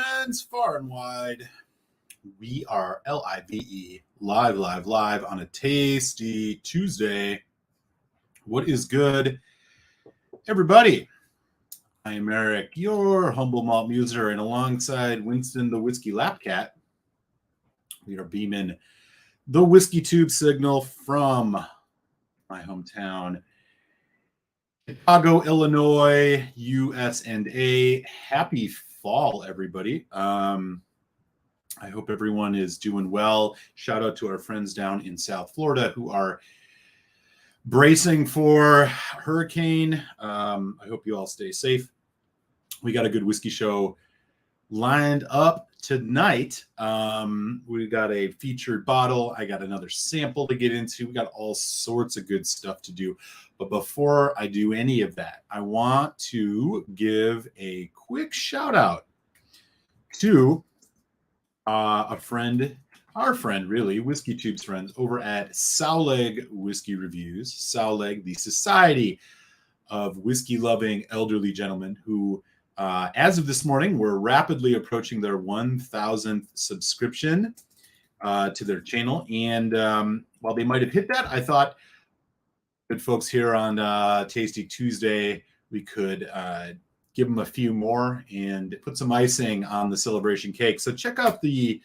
friends, far and wide. We are LIVE, live on a tasty Tuesday. What is good, everybody? I am Eric, your humble malt muser, and alongside Winston, the Whiskey Lap Cat, we are beaming the Whiskey Tube signal from my hometown, Chicago, Illinois, US&A. Happy fall, everybody. I hope everyone is doing well. Shout out to our friends down in South Florida who are bracing for hurricane. I hope you all stay safe. We got a good whiskey show lined up tonight. We got a featured bottle. I got another sample to get into. We got all sorts of good stuff to do. But before I do any of that, I want to give a quick shout out to our friend, really, Whiskey Tube's friends over at Sowleg Whiskey Reviews. Sowleg, the Society of Whiskey-loving elderly gentlemen who, as of this morning, were rapidly approaching their 1,000th subscription to their channel. And while they might have hit that, I thought, good folks here on Tasty Tuesday, we could give them a few more and put some icing on the celebration cake. So check out the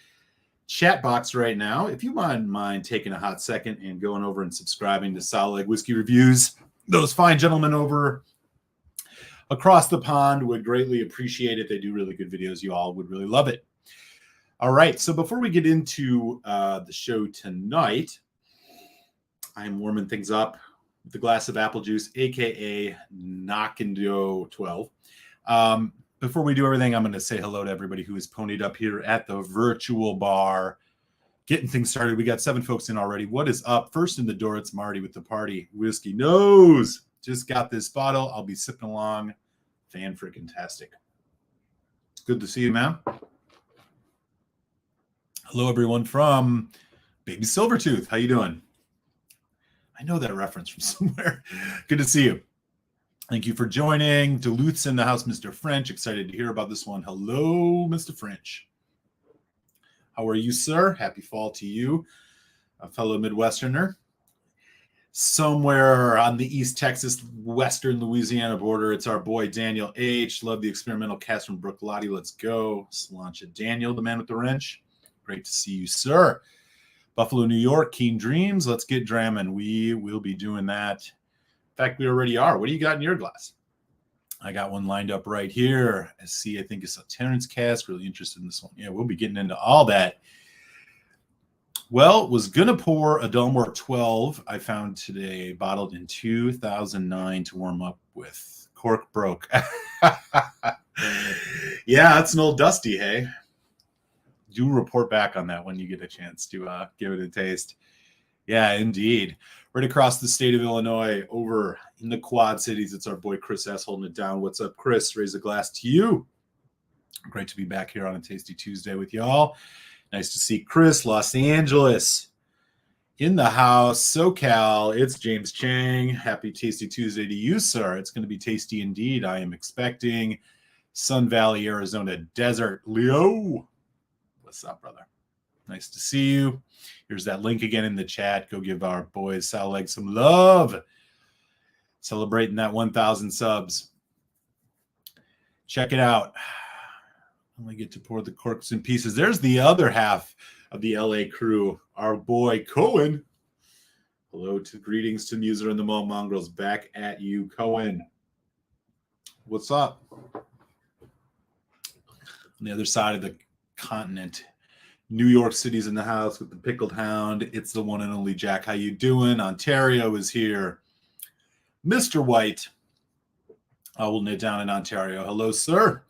chat box right now. If you mind taking a hot second and going over and subscribing to Sowleg Whiskey Reviews, those fine gentlemen over across the pond would greatly appreciate it. They do really good videos. You all would really love it. All right. So before we get into the show tonight, I'm warming things up with a glass of apple juice, aka Knockando 12. Before we do everything, I'm going to say hello to everybody who is ponied up here at the virtual bar, getting things started. We got 7 folks in already. What is up? First in the door, it's Marty with the party. Whiskey Nose. Just got this bottle. I'll be sipping along. Fan-freaking-tastic. Good to see you, man. Hello, everyone from Baby Silvertooth. How you doing? I know that reference from somewhere. Good to see you. Thank you for joining. Duluth's in the house, Mr. French. Excited to hear about this one. Hello, Mr. French. How are you, sir? Happy fall to you, a fellow Midwesterner. Somewhere on the East Texas, Western Louisiana border, it's our boy Daniel H. Love the experimental cast from Bruichladdich. Let's go. Slancha Daniel, the man with the wrench. Great to see you, sir. Buffalo, New York, Keen Dreams. Let's get dramming. We will be doing that. In fact, we already are. What do you got in your glass? I got one lined up right here. I think it's a Sauternes Cask. Really interested in this one. Yeah, we'll be getting into all that. Well, was going to pour a Dalmore 12 I found today, bottled in 2009 to warm up with. Cork broke. Yeah, it's an old dusty, hey? Do report back on that when you get a chance to give it a taste. Yeah, indeed. Right across the state of Illinois, over in the Quad Cities, it's our boy Chris S. holding it down. What's up, Chris? Raise a glass to you. Great to be back here on a Tasty Tuesday with y'all. Nice to see Chris, Los Angeles, in the house. SoCal, it's James Chang. Happy Tasty Tuesday to you, sir. It's going to be tasty indeed. I am expecting Sun Valley, Arizona desert. Leo, what's up, brother? Nice to see you. Here's that link again in the chat. Go give our boys Sowleg some love. Celebrating that 1,000 subs. Check it out. Only get to pour the corks in pieces. There's the other half of the LA crew. Our boy Cohen. Hello to greetings to Muser and the Malt Mongrels. Back at you, Cohen. What's up? On the other side of the continent, New York City's in the house with the Pickled Hound. It's the one and only Jack. How you doing? Ontario is here. Mr. White, holding it down in Ontario. Hello, sir.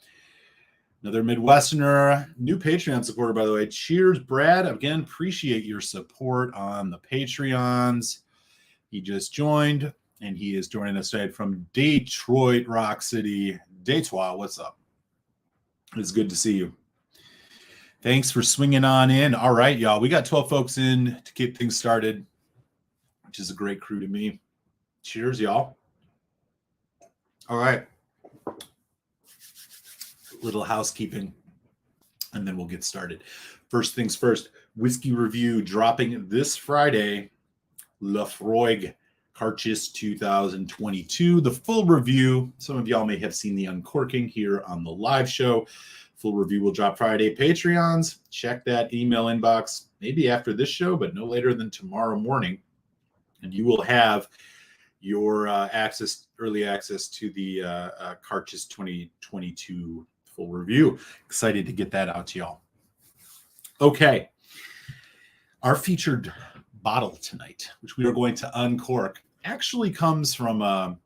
Another Midwesterner, new Patreon supporter, by the way. Cheers, Brad. Again, appreciate your support on the Patreons. He just joined, and he is joining us today from Detroit, Rock City. Detroit, what's up? It's good to see you. Thanks for swinging on in. All right, y'all. We got 12 folks in to get things started, which is a great crew to me. Cheers, y'all. All right. Little housekeeping. and then we'll get started. First things first, whiskey review dropping this Friday. Foodquig Carchis 2022. The full review, some of y'all may have seen the uncorking here on the live show. Full review will drop Friday. Patreons, check that email inbox maybe after this show, but no later than tomorrow morning. And you will have your early access to the Carchis 2022 full review. Excited to get that out to y'all. Okay. Our featured bottle tonight, which we are going to uncork, actually comes from, a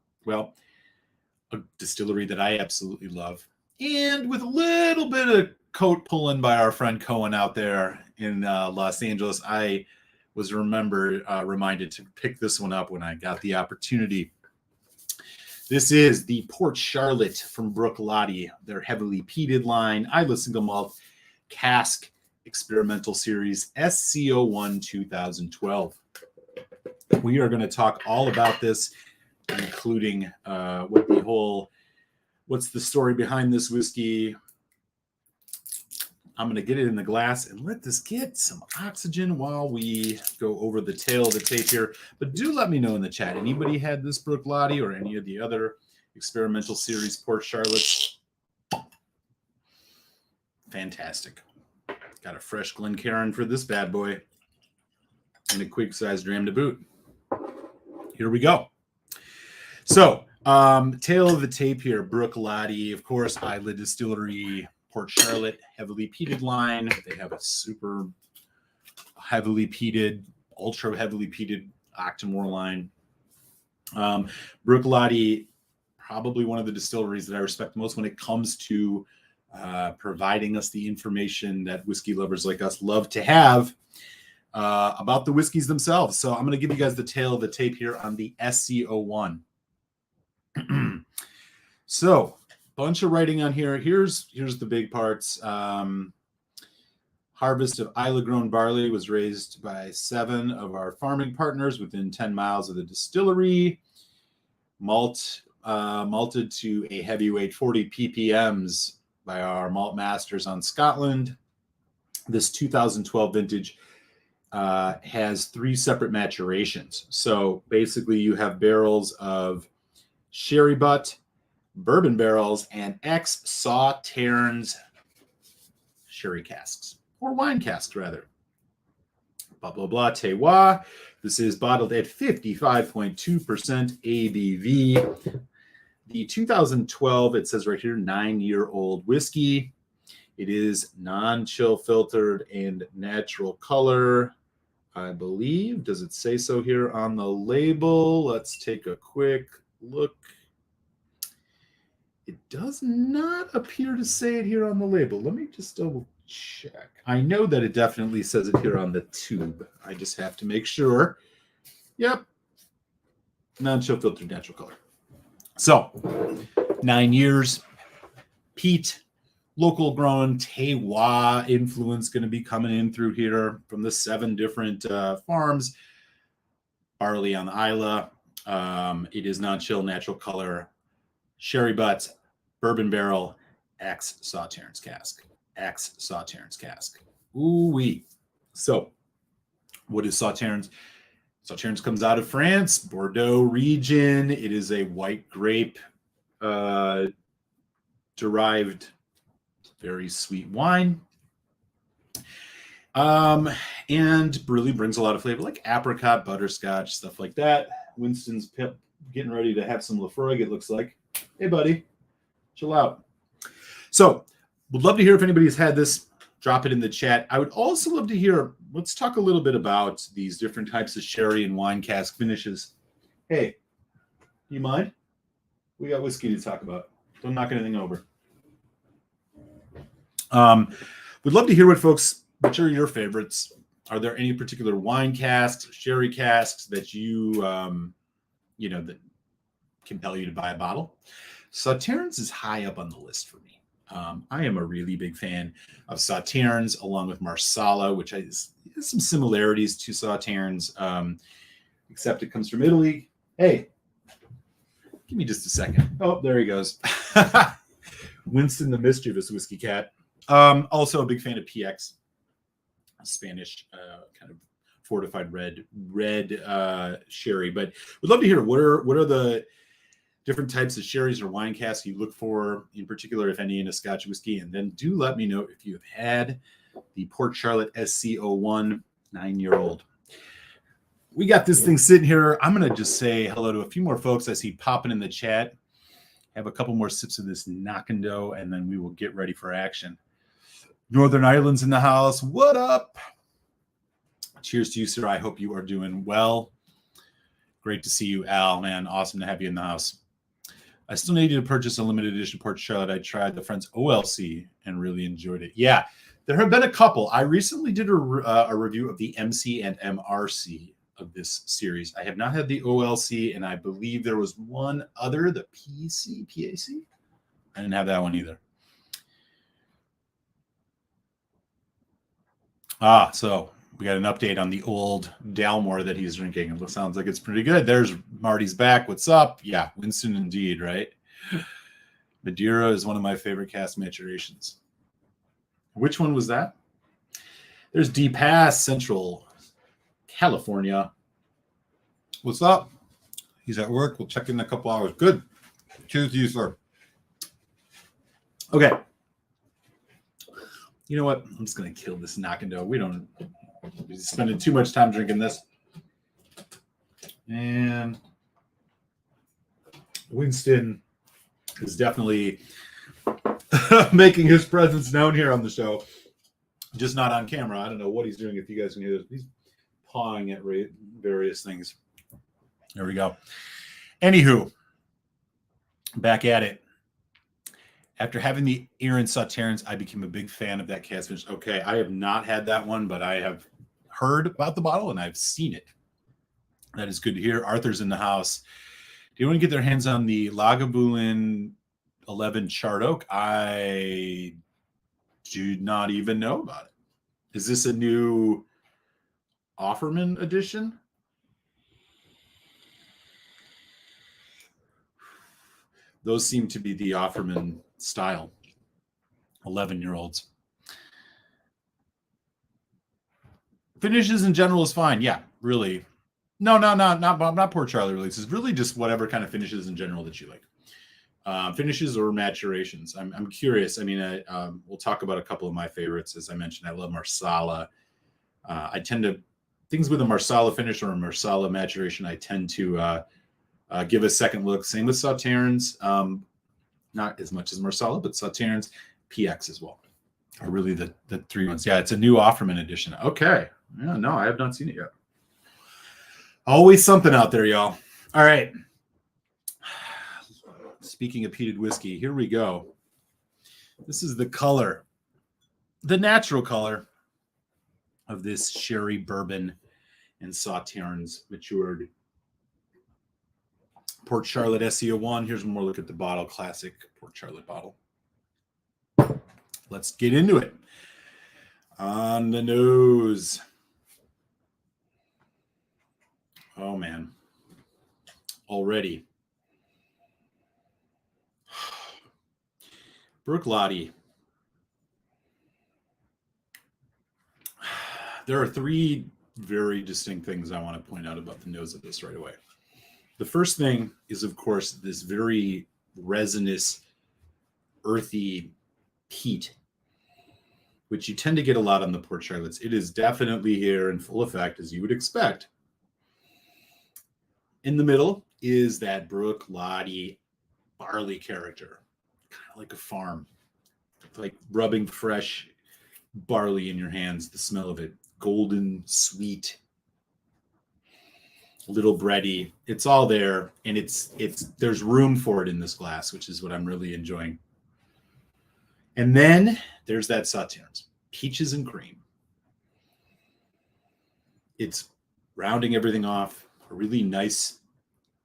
distillery that I absolutely love. And with a little bit of coat pulling by our friend Cohen out there in Los Angeles, I was reminded to pick this one up when I got the opportunity. This is the Port Charlotte from Bruichladdich, their heavily peated line, Islay single malt cask experimental series SC01 2012. We are going to talk all about this, including what's the story behind this whiskey. I'm going to get it in the glass and let this get some oxygen while we go over the tail of the tape here. But do let me know in the chat. Anybody had this Bruichladdich or any of the other experimental series Port Charlottes? Fantastic. Got a fresh Glencairn for this bad boy and a quick-sized dram to boot. Here we go. So, tail of the tape here, Bruichladdich, of course, Islay Distillery, Port Charlotte, heavily peated line. They have a super heavily peated, ultra heavily peated Octomore line. Bruichladdich, probably one of the distilleries that I respect most when it comes to providing us the information that whiskey lovers like us love to have about the whiskeys themselves. So I'm going to give you guys the tail of the tape here on the SC01. So, bunch of writing on here. Here's the big parts. Harvest of Islay-grown barley was raised by 7 of our farming partners within 10 miles of the distillery. Malted to a heavyweight 40 ppms by our malt masters on Scotland. This 2012 vintage has 3 separate maturations. So basically you have barrels of Sherry Butt, bourbon barrels, and ex-Sauternes sherry casks, or wine casks rather. Blah, blah, blah, terroir. This is bottled at 55.2% ABV. The 2012, it says right here, 9-year-old whiskey. It is non-chill filtered and natural color, I believe. Does it say so here on the label? Let's take a quick look. It does not appear to say it here on the label. Let me just double check. I know that it definitely says it here on the tube. I just have to make sure. Yep. Non-chill filtered natural color. So, 9 years. Peat, local grown terroir influence going to be coming in through here from the 7 different farms. Barley on the Islay. It is non-chill natural color. Sherry Butts, bourbon barrel, ex-Sauternes cask. Ex-Sauternes cask. Ooh-wee. So, what is Sauternes? Sauternes comes out of France, Bordeaux region. It is a white grape derived, very sweet wine. And really brings a lot of flavor, like apricot, butterscotch, stuff like that. Winston's getting ready to have some Laphroaig, it looks like. Hey, buddy, chill out. So, would love to hear if anybody's had this. Drop it in the chat. I would also love to hear, let's talk a little bit about these different types of sherry and wine cask finishes. Hey, you mind? We got whiskey to talk about. Don't knock anything over. We'd love to hear which are your favorites. Are there any particular wine casks, sherry casks that you, that compel you to buy a bottle? Sauternes is high up on the list for me. I am a really big fan of Sauternes, along with Marsala, which has some similarities to Sauternes, except it comes from Italy. Hey, give me just a second. Oh, there he goes. Winston the mischievous whiskey cat. Also a big fan of PX, Spanish kind of fortified red sherry. But we'd love to hear what are the different types of sherries or wine casks you look for, in particular, if any, in a Scotch whiskey. And then do let me know if you have had the Port Charlotte SC01 9-year-old. We got this thing sitting here. I'm going to just say hello to a few more folks I see popping in the chat. Have a couple more sips of this Knockando, and then we will get ready for action. Northern Ireland's in the house. What up? Cheers to you, sir. I hope you are doing well. Great to see you, Al, man. Awesome to have you in the house. I still needed to purchase a limited edition Port Charlotte. I tried the Friends OLC and really enjoyed it. Yeah, there have been a couple. I recently did a review of the MC and MRC of this series. I have not had the OLC, and I believe there was one other, the PAC. I didn't have that one either. So we got an update on the old Dalmore that he's drinking. It sounds like it's pretty good. There's Marty's back. What's up? Yeah, Winston indeed, right? Madeira is one of my favorite cask maturations. Which one was that? There's D Pass, Central California. What's up? He's at work. We'll check in a couple hours. Good. Cheers to you, sir. Okay. You know what? I'm just going to kill this Knockando. We're spending too much time drinking this. And Winston is definitely making his presence known here on the show. Just not on camera. I don't know what he's doing. If you guys can hear this, he's pawing at various things. There we go. Anywho, back at it. After having the Aaron Sauternes, I became a big fan of that cask finish. Okay, I have not had that one, but I have heard about the bottle and I've seen it. That is good to hear. Arthur's in the house. Do you want to get their hands on the Lagavulin 11 Charred Oak? I do not even know about it. Is this a new Offerman edition? Those seem to be the Offerman style 11-year-olds. Finishes in general is fine. Yeah, really. No, not Port Charlie releases. Really just whatever kind of finishes in general that you like. Finishes or maturations. I'm curious. I mean, we'll talk about a couple of my favorites. As I mentioned, I love Marsala. I tend to, things with a Marsala finish or a Marsala maturation, I tend to give a second look. Same with Sauternes. Not as much as Marsala, but Sauternes, PX as well. Are really the three ones. Yeah, it's a new Offerman edition. Okay. Yeah, no, I have not seen it yet. Always something out there, y'all. All right. Speaking of peated whiskey, here we go. This is the color, the natural color of this sherry bourbon and Sauternes matured Port Charlotte SC01. Here's one more look at the bottle. Classic Port Charlotte bottle. Let's get into it. On the nose. Oh, man. Already. Bruichladdich. There are three very distinct things I want to point out about the nose of this right away. The first thing is, of course, this very resinous, earthy peat, which you tend to get a lot on the Port Charlottes. It is definitely here in full effect, as you would expect. In the middle is that Bruichladdich barley character, kind of like a farm, like rubbing fresh barley in your hands, the smell of it, golden, sweet, little bready. It's all there, and there's room for it in this glass, which is what I'm really enjoying. And then there's that Sauternes, peaches and cream. It's rounding everything off. A really nice,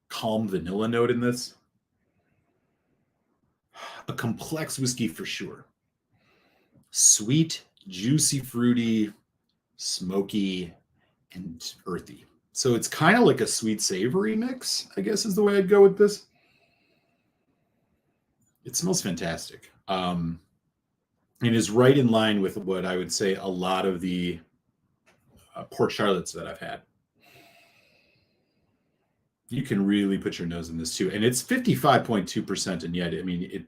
calm vanilla note in this. A complex whiskey for sure. Sweet, juicy, fruity, smoky, and earthy. So it's kind of like a sweet savory mix, I guess is the way I'd go with this. It smells fantastic. and is right in line with what I would say a lot of the port charlottes that I've had. You can really put your nose in this too. And it's 55.2%, and yet, I mean, it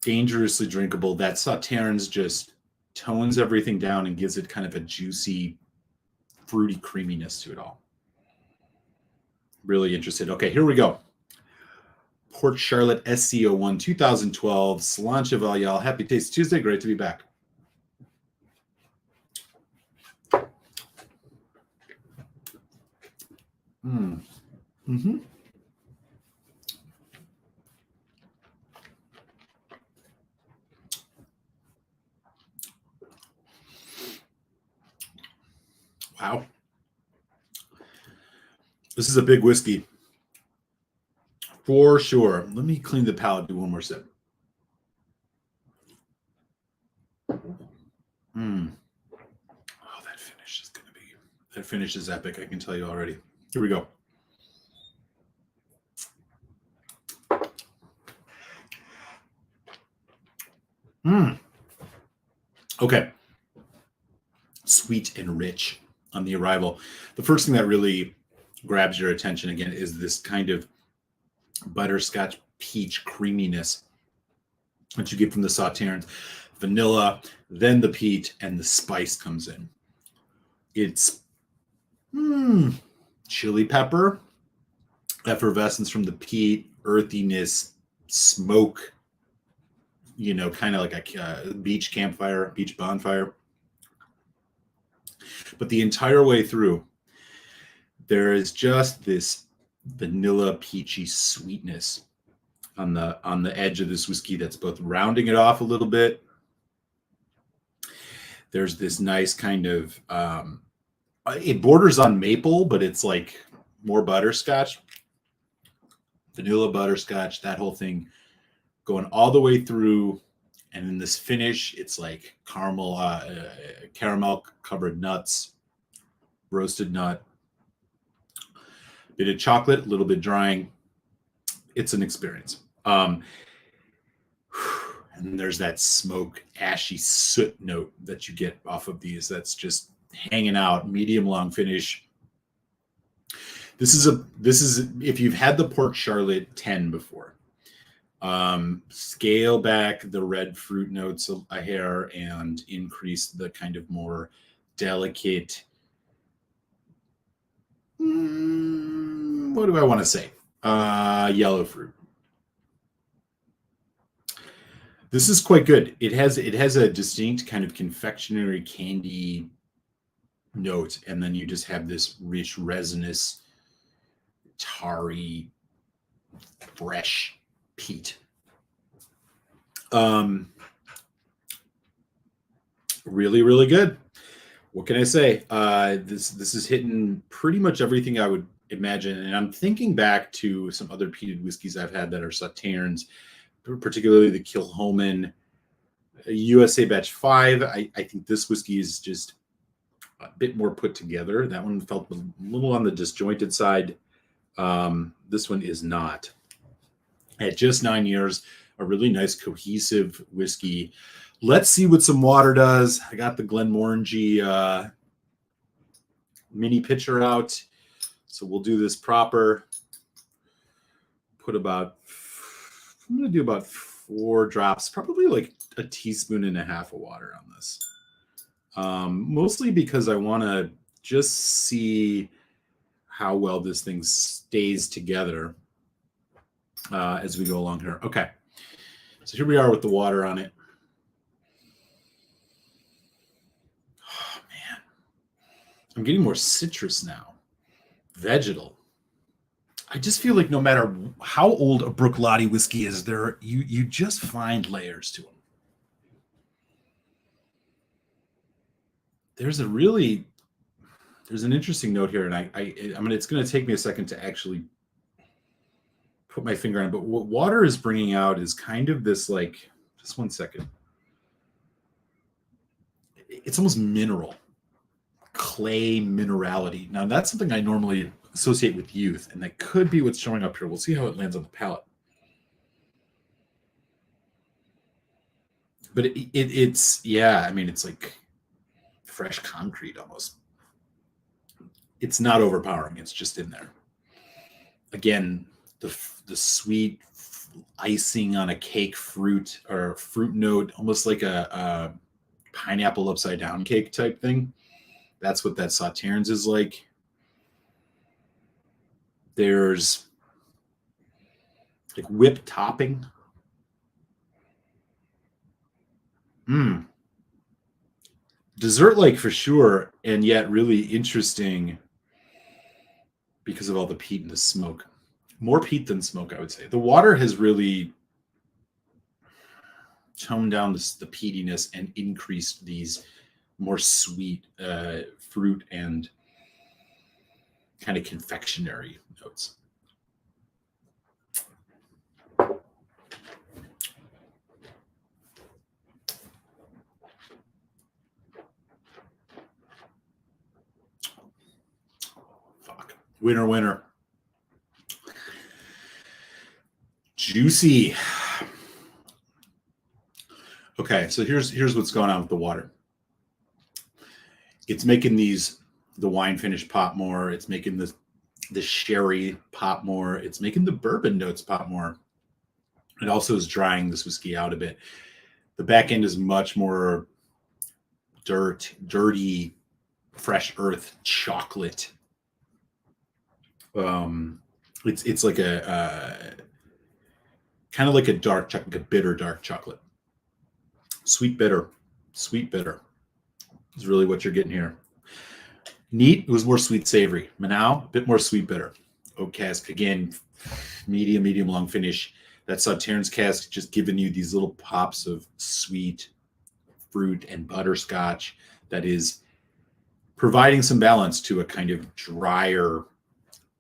dangerously drinkable. That Sauternes just tones everything down and gives it kind of a juicy, fruity creaminess to it all. Really interested. Okay, here we go. Port Charlotte SCO1 2012 Sláinte Mhath. Happy Taste Tuesday. Great to be back. Mm-hmm. Wow. This is a big whiskey. For sure. Let me clean the palate, do one more sip. Oh, that finish is going to be, that finish is epic, I can tell you already. Here we go. Okay. Sweet and rich on the arrival. The first thing that really grabs your attention again is this kind of butterscotch peach creaminess that you get from the Sauternes. Vanilla, then the peat, and the spice comes in. It's chili pepper, effervescence from the peat, earthiness, smoke, you know, kind of like a beach campfire, beach bonfire. But the entire way through, there is just this vanilla peachy sweetness on the edge of this whiskey that's both rounding it off a little bit. There's this nice kind of it borders on maple, but it's like more butterscotch, vanilla butterscotch, that whole thing going all the way through. And in this finish, it's like caramel covered nuts, roasted nut, bit of chocolate, a little bit drying. It's an experience. And there's that smoke, ashy soot note that you get off of these. That's just hanging out, medium long finish. This is if you've had the Port Charlotte 10 before, scale back the red fruit notes a hair and increase the kind of more delicate, what do I want to say? Yellow fruit. This is quite good. It has a distinct kind of confectionery candy note, and then you just have this rich, resinous, tarry, fresh peat. Really, really good. What can I say? This is hitting pretty much everything I would imagine, and I'm thinking back to some other peated whiskeys I've had that are Sauternes, particularly the Kilchoman USA Batch 5. I think this whiskey is just a bit more put together. That one felt a little on the disjointed side. This one is not. At just 9 years, a really nice cohesive whiskey. Let's see what some water does. I got the Glenmorangie mini pitcher out, so we'll do this proper. I'm going to do about 4 drops, probably like a teaspoon and a half of water on this. Mostly because I want to just see how well this thing stays together as we go along here. Okay, so here we are with the water on it. Oh, man. I'm getting more citrus now. Vegetal. I just feel like no matter how old a Bruichladdich whiskey is, you just find layers to them. There's an interesting note here, and it's going to take me a second to actually put my finger on it, but what water is bringing out is kind of this, like, just one second. It's almost mineral, clay minerality. Now, that's something I normally associate with youth, and that could be what's showing up here. We'll see how it lands on the palate. But it's yeah, I mean, it's like fresh concrete almost. It's not overpowering. It's just in there. Again, the sweet icing on a cake fruit or fruit note, almost like a pineapple upside down cake type thing. That's what that Sauternes is like. There's like whipped topping. Dessert like for sure, and yet really interesting because of all the peat and the smoke. More peat than smoke, I would say. The water has really toned down the peatiness and increased these more sweet fruit and kind of confectionery notes. Fuck. Winner. Juicy. Okay, so here's what's going on with the water. It's making the wine finish pop more. It's making the sherry pop more. It's making the bourbon notes pop more. It also is drying this whiskey out a bit. The back end is much more dirty, fresh earth chocolate. It's like a kind of like a dark chocolate, like a bitter dark chocolate. Sweet bitter is really what you're getting here. Neat, it was more sweet savory. Manao, a bit more sweet bitter. Oak cask, again, medium long finish. That Sauternes cask just giving you these little pops of sweet fruit and butterscotch that is providing some balance to a kind of drier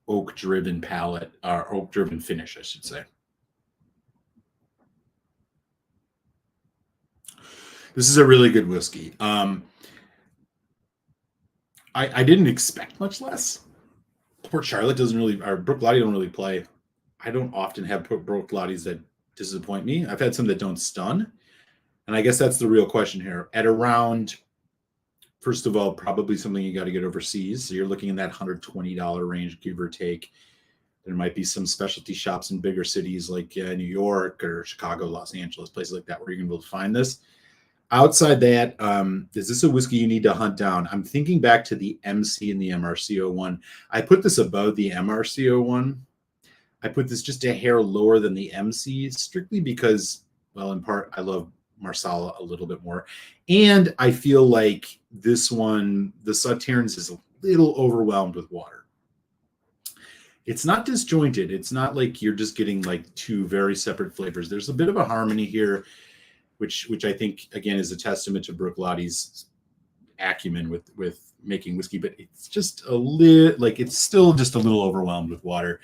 oak-driven palate, or oak-driven finish, I should say. This is a really good whiskey. I didn't expect much less. Port Charlotte doesn't really, or Bruichladdich don't really play. I don't often have Bruichladdich that disappoint me. I've had some that don't stun. And I guess that's the real question here. At around, first of all, probably something you got to get overseas. So you're looking in that $120 range, give or take. There might be some specialty shops in bigger cities like New York or Chicago, Los Angeles, places like that where you're going to be able to find this. Outside that, is this a whiskey you need to hunt down? I'm thinking back to the MC and the MRC01. I put this above the MRC01. I put this just a hair lower than the MC, strictly because, well, in part, I love Marsala a little bit more. And I feel like this one, the Sauternes, is a little overwhelmed with water. It's not disjointed. It's not like you're just getting like two very separate flavors. There's a bit of a harmony here, which I think, again, is a testament to Bruichladdich acumen with making whiskey, but it's just a little, like, it's still just a little overwhelmed with water.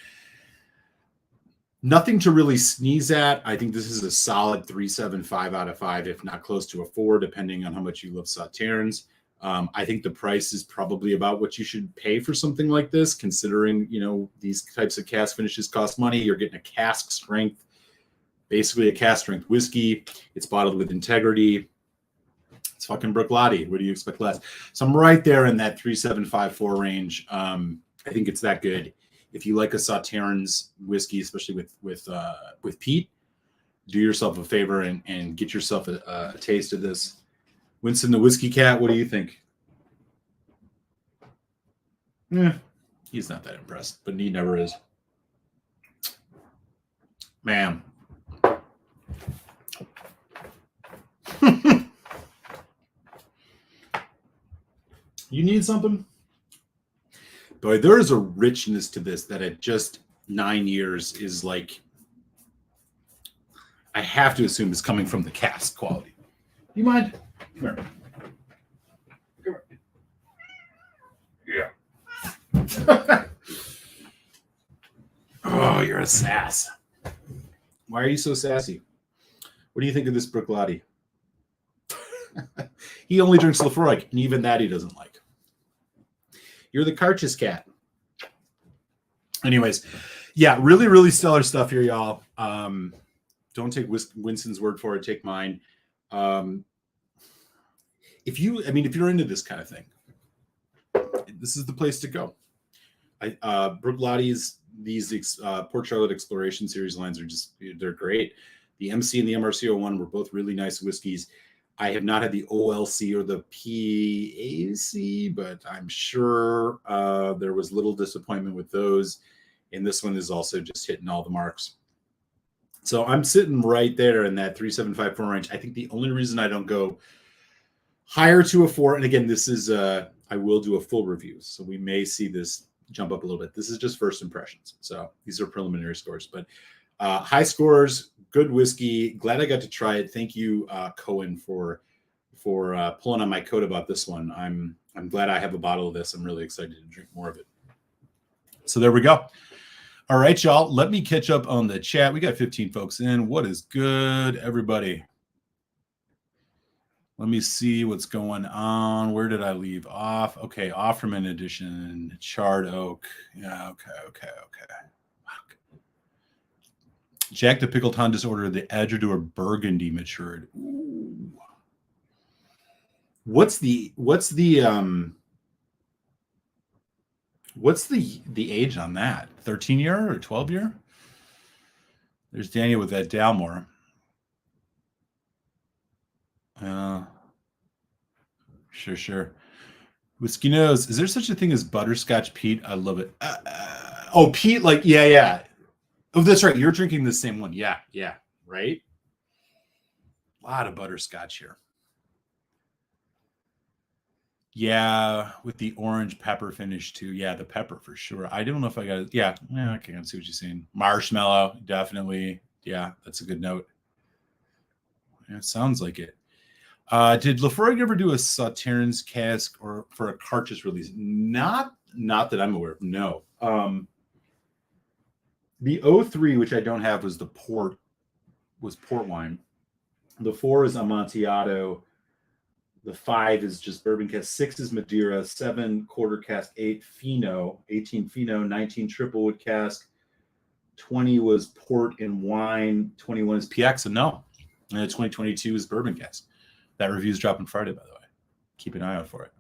Nothing to really sneeze at. I think this is a solid 3.75 out of 5, if not close to a 4, depending on how much you love Sauternes. I think the price is probably about what you should pay for something like this, considering, you know, these types of cask finishes cost money. You're getting a cask strength, basically a cask strength whiskey. It's bottled with integrity. It's fucking Bruichladdich. What do you expect less? So I'm right there in that 3.754 range. I think it's that good. If you like a Sauternes whiskey, especially with peat, do yourself a favor and get yourself a taste of this. Winston the Whiskey Cat, what do you think? He's not that impressed, but he never is. Man. You need something? Boy, there is a richness to this that at just 9 years is like, I have to assume is coming from the cask quality. Do you mind? Come here. Yeah. Oh, you're a sass. Why are you so sassy? What do you think of this Bruichladdich? He only drinks Lefroy, and even that he doesn't like. You're the Carchus cat. Anyways, yeah, really, really stellar stuff here, y'all. Don't take Winston's word for it. Take mine. If you're into this kind of thing, this is the place to go. Bruichladdich, these Port Charlotte Exploration Series lines they're great. The MC and the MRC01 were both really nice whiskeys. I have not had the OLC or the PAC, but I'm sure there was little disappointment with those. And this one is also just hitting all the marks. So I'm sitting right there in that 3.75 4 range. I think the only reason I don't go higher to a 4, and again, this is I will do a full review, so we may see this jump up a little bit. This is just first impressions, so these are preliminary scores, but high scores, good whiskey. Glad I got to try it. Thank you, Cohen, for pulling on my coat about this one. I'm glad I have a bottle of this. I'm really excited to drink more of it. So there we go. All right, y'all. Let me catch up on the chat. We got 15 folks in. What is good, everybody? Let me see what's going on. Where did I leave off? Okay, Offerman edition, charred oak. Yeah, okay. Fuck. Jack the Pickled Hun just ordered the Edgedoor Burgundy matured. Ooh. What's the age on that? 13-year or 12-year? There's Daniel with that Dalmore. Sure. Whiskey Nose. Is there such a thing as butterscotch peat? I love it. Peat, like, yeah. Oh, that's right. You're drinking the same one. Yeah, right? A lot of butterscotch here. Yeah, with the orange pepper finish too. Yeah, the pepper for sure. I don't know if I got it. Yeah, okay, I see what you're saying. Marshmallow, definitely. Yeah, that's a good note. Yeah, it sounds like it. Did Laphroaig ever do a Sauternes cask or for a cartridge release? Not that I'm aware of. No. The 03, which I don't have, was port wine. The 4 is Amontillado. The 5 is just bourbon cask. 6 is Madeira. 7 quarter cask. 8 Fino. 18 Fino. 19 triple wood cask. 20 was port and wine. 21 is PX. And no. And 2022 is bourbon cask. That review is dropping Friday, by the way. Keep an eye out for it.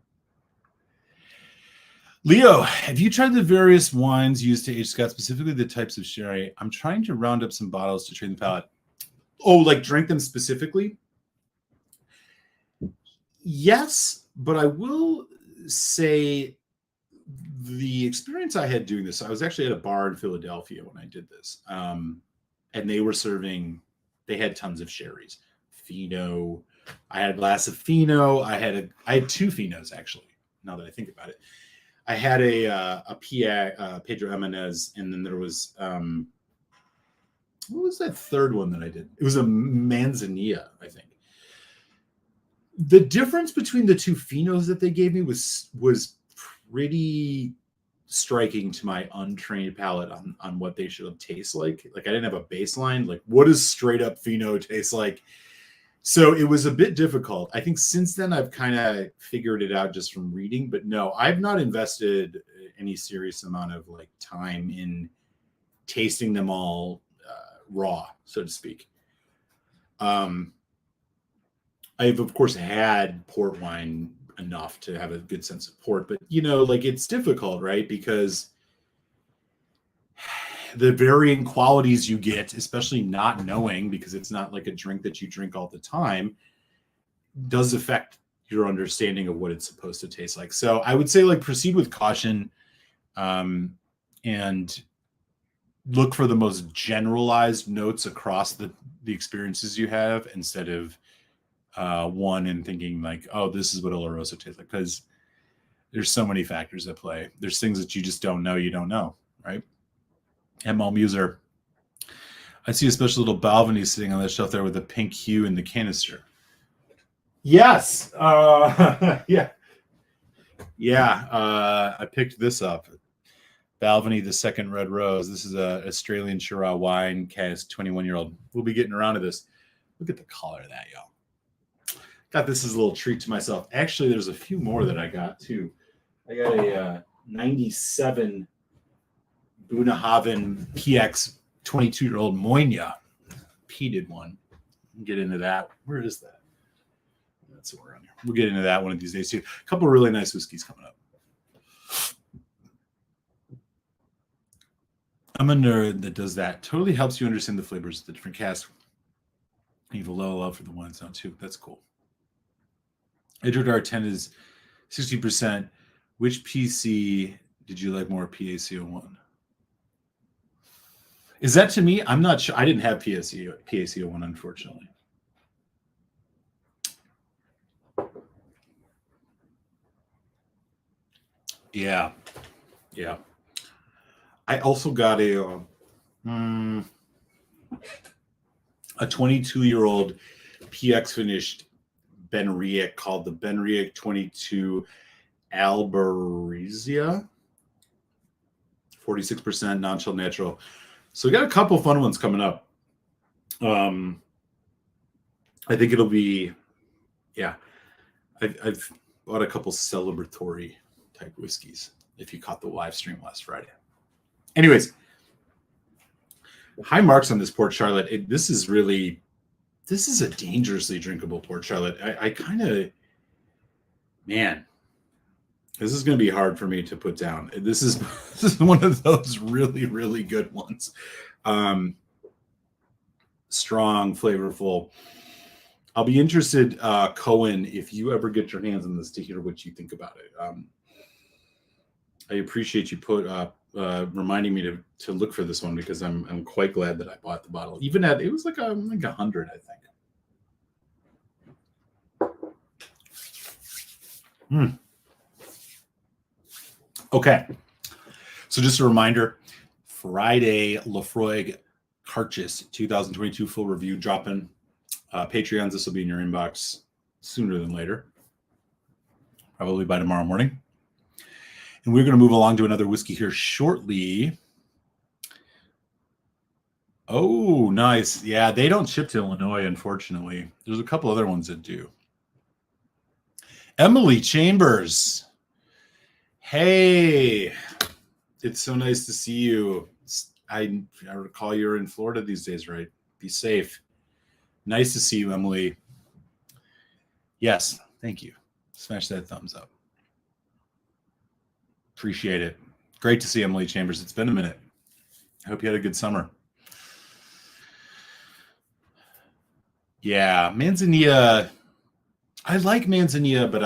Leo, have you tried the various wines used to age Scott, specifically the types of sherry? I'm trying to round up some bottles to train the palate. Oh, like drink them specifically? Yes, but I will say the experience I had doing this, I was actually at a bar in Philadelphia when I did this. And they had tons of sherries. Fino. I had a glass of Fino. I had 2 Finos, actually, now that I think about it. I had a Pedro Jimenez, and then there was what was that third one that I did? It was a Manzanilla, I think. The difference between the 2 Finos that they gave me was pretty striking to my untrained palate on what they should have tasted like. Like, I didn't have a baseline. Like, what does straight up Fino taste like? So it was a bit difficult. I think since then I've kind of figured it out just from reading, but no, I've not invested any serious amount of like time in tasting them all raw, so to speak. I've of course had port wine enough to have a good sense of port, but like it's difficult, right? Because the varying qualities you get, especially not knowing, because it's not like a drink that you drink all the time, does affect your understanding of what it's supposed to taste like. So I would say like proceed with caution, and look for the most generalized notes across the experiences you have, instead of one and thinking like, oh, this is what Oloroso tastes like, because there's so many factors at play. There's things that you just don't know, right? And Malmuser, I see a special little Balvenie sitting on the shelf there with a pink hue in the canister. Yes. Yeah. I picked this up. Balvenie, the second Red Rose. This is a Australian Shiraz wine cask, 21-year-old. We'll be getting around to this. Look at the color of that, y'all. Got this as a little treat to myself. Actually, there's a few more that I got too. I got a 97 Bunnahabhain PX 22-year-old Moynia, peated one. Get into that. Where is that? that's somewhere around here. We'll get into that one of these days too. A couple of really nice whiskeys coming up. I'm a nerd that does that. Totally helps you understand the flavors of the different casks. You have a low love for the wines now too. That's cool. Edward R10 is 60%. Which PC did you like more, PAC01? Is that to me? I'm not sure. I didn't have PAC01, unfortunately. Yeah. I also got a 22-year-old PX finished Benriach called the Benriach 22 Albarizia. 46% non-chill natural. So we got a couple fun ones coming up. I think it'll be, I've bought a couple celebratory type whiskeys if you caught the live stream last Friday. Anyways, high marks on this Port Charlotte. This is a dangerously drinkable Port Charlotte. I kind of, man, this is going to be hard for me to put down. This is one of those really, really good ones. Strong, flavorful. I'll be interested, Cohen, if you ever get your hands on this, to hear what you think about it. I appreciate you reminding me to look for this one, because I'm quite glad that I bought the bottle. Even at, it was like 100, I think. Okay, so just a reminder, Friday, Lefroy Carchis 2022 full review dropping. Patreons, this will be in your inbox sooner than later, probably by tomorrow morning. And we're going to move along to another whiskey here shortly. Oh, nice. Yeah, they don't ship to Illinois, unfortunately. There's a couple other ones that do. Emily Chambers. Hey, it's so nice to see you. I recall you're in Florida these days, right? Be safe. Nice to see you, Emily. Yes, thank you. Smash that thumbs up. Appreciate it. Great to see Emily Chambers. It's been a minute. I hope you had a good summer. Yeah, Manzanilla. I like Manzanilla, but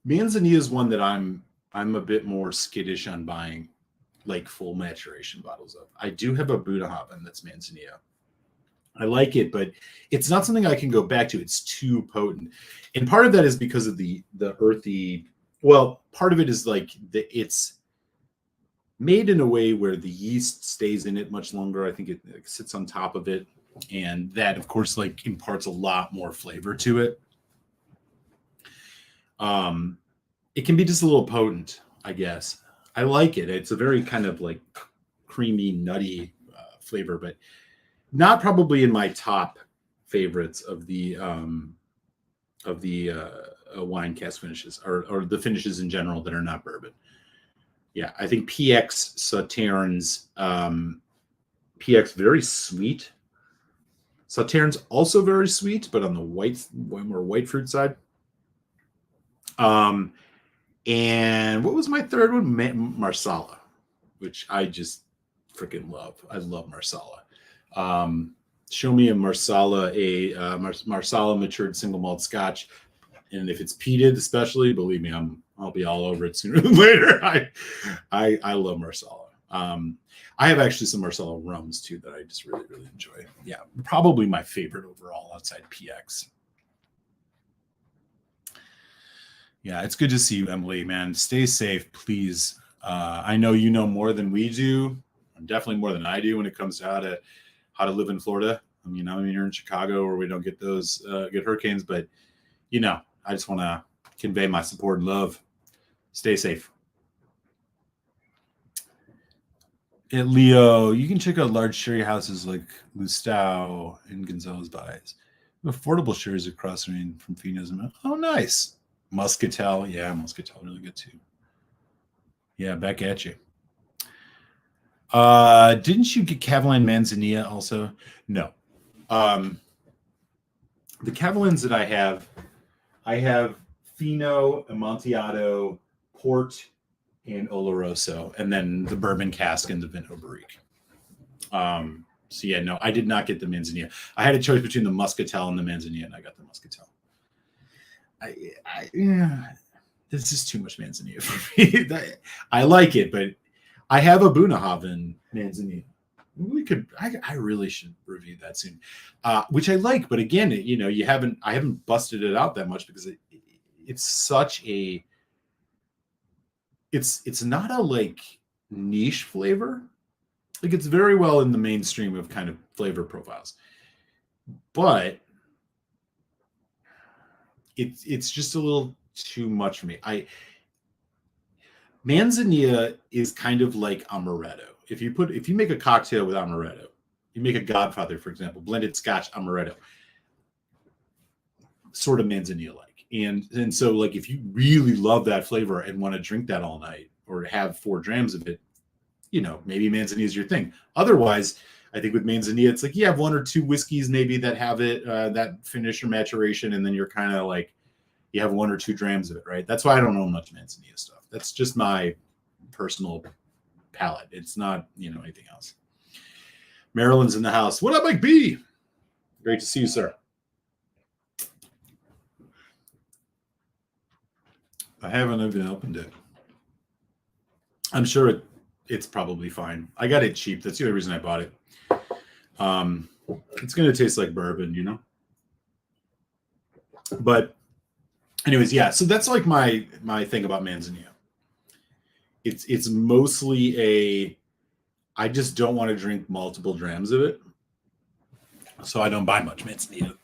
Manzanilla is one that I'm a bit more skittish on buying, like full maturation bottles of. I do have a Buddha Haven that's Manzanilla. I like it, but it's not something I can go back to. It's too potent. And part of that is because of the earthy, well, part of it is like it's made in a way where the yeast stays in it much longer. I think it sits on top of it. And that, of course, like imparts a lot more flavor to it. It can be just a little potent, I guess. I like it. It's a very kind of like creamy, nutty flavor, but not probably in my top favorites of the wine cask finishes, or the finishes in general that are not bourbon. Yeah, I think PX Sauternes, PX very sweet. Sauternes also very sweet, but on the way more white fruit side. And what was my third one? Marsala, which I just freaking love. I love Marsala. Show me a Marsala, Marsala matured single malt Scotch, and if it's peated, especially, believe me, I'll be all over it sooner than later. I love Marsala. I have actually some Marsala rums too that I just really, really enjoy. Yeah, probably my favorite overall outside PX. Yeah, it's good to see you, Emily, man. Stay safe, please. I know you know more than we do, definitely more than I do when it comes to how to live in Florida. I mean, you're in Chicago where we don't get those get hurricanes, but I just want to convey my support and love. Stay safe. At Leo, you can check out large sherry houses like Lustau and Gonzalez Baez. Affordable sherries across the range from Finos. Oh, nice. Muscatel. Yeah, Muscatel really good too. Yeah, back at you. Didn't you get Cavalan Manzanilla also? No. The Cavalans that I have I have Fino, Amontillado, Port, and Oloroso, and then the bourbon cask and the Vino Barrique. So yeah, no, I did not get the Manzanilla. I had a choice between the Muscatel and the Manzanilla, and I got the Muscatel. Yeah, this is too much Manzanilla for me. I like it, but I have a Bunnahabhain Manzanilla. I really should review that soon, which I like. But again, I haven't busted it out that much because it's such a, it's not a like niche flavor. Like it's very well in the mainstream of kind of flavor profiles, but it's just a little too much for me. Manzanilla is kind of like amaretto. If you make a cocktail with amaretto, you make a Godfather, for example, blended Scotch amaretto, sort of Manzanilla-like. And so like if you really love that flavor and want to drink that all night or have 4 drams of it, maybe Manzanilla is your thing. Otherwise, I think with Manzanilla, it's like you have 1 or 2 whiskeys maybe that have it, that finish or maturation, and then you're kind of like, you have 1 or 2 drams of it, right? That's why I don't know much Manzanilla stuff. That's just my personal palate. It's not, anything else. Marilyn's in the house. What up, Mike B? Great to see you, sir. I haven't even opened it. I'm sure it's probably fine. I got it cheap. That's the only reason I bought it. It's going to taste like bourbon, But anyways, yeah. So that's like my thing about Manzanilla. It's mostly I just don't want to drink multiple drams of it. So I don't buy much Manzanilla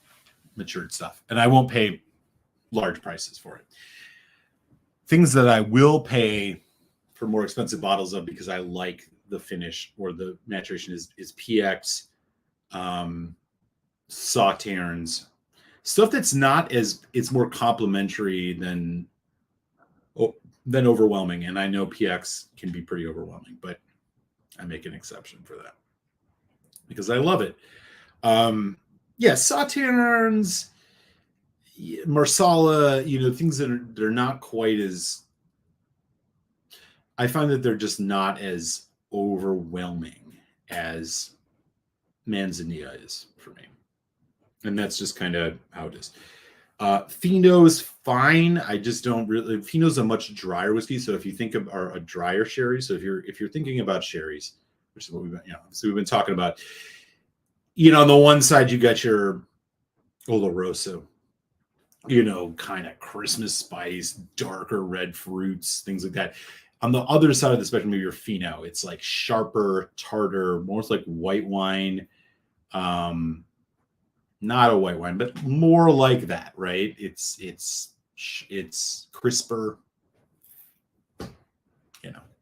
matured stuff. And I won't pay large prices for it. Things that I will pay for more expensive bottles of because I like the finish or the maturation is PX, Sauternes, stuff that's not as, it's more complimentary than overwhelming. And I know PX can be pretty overwhelming, but I make an exception for that because I love it. Sauternes, Marsala, things that they're not quite as, I find that they're just not as overwhelming as Manzanilla is for me. And that's just kind of how it is. Fino's fine. I just don't really, Fino's a much drier whiskey. So if you think of a drier sherry, so if you're thinking about sherries, which is what we've been talking about, on the one side, you got your Oloroso, kind of Christmas spice, darker red fruits, things like that. On the other side of the spectrum of your Fino, it's like sharper, tartar, more like white wine. Not a white wine, but more like that, right? It's crisper,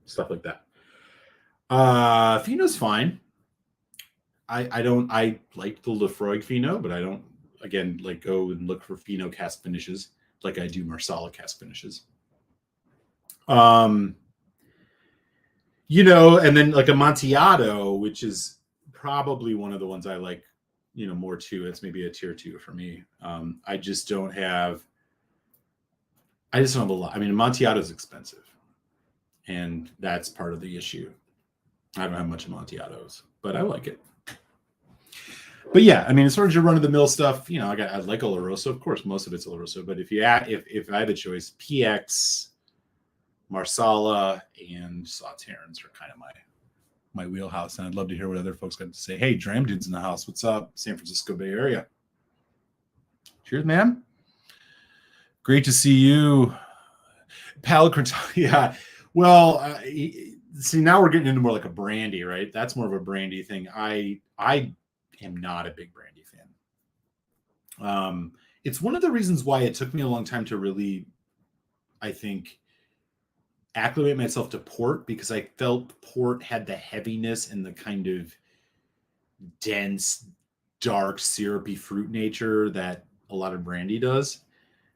stuff like that. Fino's fine. I like the Lefroy Fino, but I don't, again, like go and look for Fino cask finishes like I do Marsala cask finishes. And then like Amontillado, which is probably one of the ones I like, more too. It's maybe a tier 2 for me. I just don't have a lot. I mean, Amontillado is expensive, and that's part of the issue. I don't have much Amontillados, but I like it. But yeah, I mean, as far as your run-of-the-mill stuff, I like Oloroso, of course. Most of it's Oloroso, but if I had a choice, PX, Marsala, and Sauternes are kind of my wheelhouse, and I'd love to hear what other folks got to say. Hey, Dram Dude's in the house. What's up, San Francisco Bay Area? Cheers, man. Great to see you, Palicrint. Yeah. Well, see, now we're getting into more like a brandy, right? That's more of a brandy thing. I am not a big brandy fan. It's one of the reasons why it took me a long time to really, I think, acclimate myself to port, because I felt port had the heaviness and the kind of dense, dark, syrupy fruit nature that a lot of brandy does.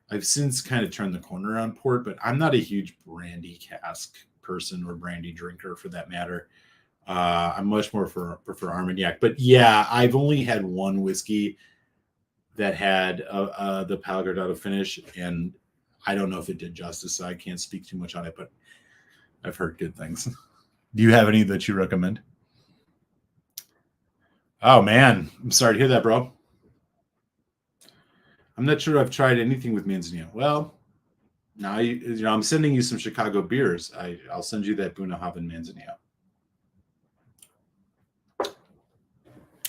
I've since kind of turned the corner on port, but I'm not a huge brandy cask person or brandy drinker for that matter. I'm much more prefer Armagnac. But yeah, I've only had one whiskey that had the Pellegrino finish, and I don't know if it did justice, so I can't speak too much on it, but I've heard good things. Do you have any that you recommend? Oh man, I'm sorry to hear that, bro. I'm not sure I've tried anything with Manzanillo. Well, now I'm sending you some Chicago beers. I'll send you that Bunnahabhain Manzanillo.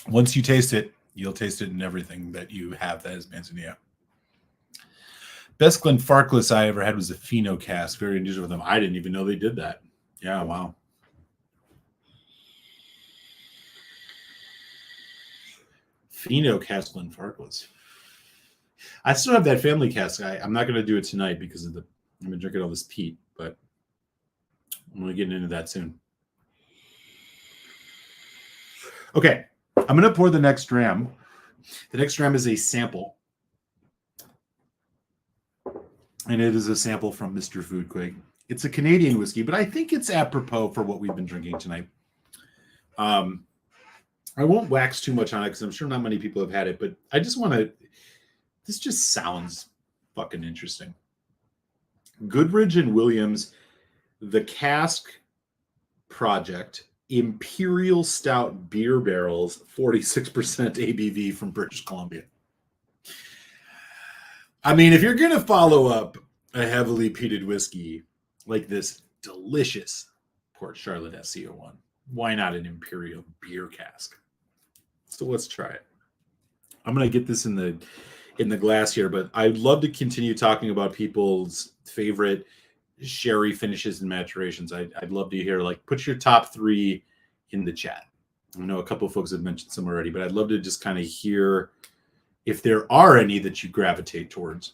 Once you taste it, you'll taste it in everything that you have that is Manzanillo. Best Glenfarclas I ever had was a Fino cask. Very unusual with them. I didn't even know they did that. Yeah, wow. Fino cask Glenfarclas. I still have that family cask. I'm not going to do it tonight because of I'm going to drink all this peat, but I'm going to get into that soon. Okay, I'm going to pour the next dram. The next dram is a sample. And it is a sample from Mr. Foodquig. It's a Canadian whiskey, but I think it's apropos for what we've been drinking tonight. I won't wax too much on it because I'm sure not many people have had it, but I just want to... This just sounds fucking interesting. Goodridge and Williams, the Cask Project, Imperial Stout Beer Barrels, 46% ABV from British Columbia. I mean, if you're going to follow up a heavily peated whiskey like this delicious Port Charlotte SCO1, why not an Imperial beer cask? So let's try it. I'm going to get this in the glass here, but I'd love to continue talking about people's favorite sherry finishes and maturations. I'd love to hear, like, put your top 3 in the chat. I know a couple of folks have mentioned some already, but I'd love to just kind of hear if there are any that you gravitate towards.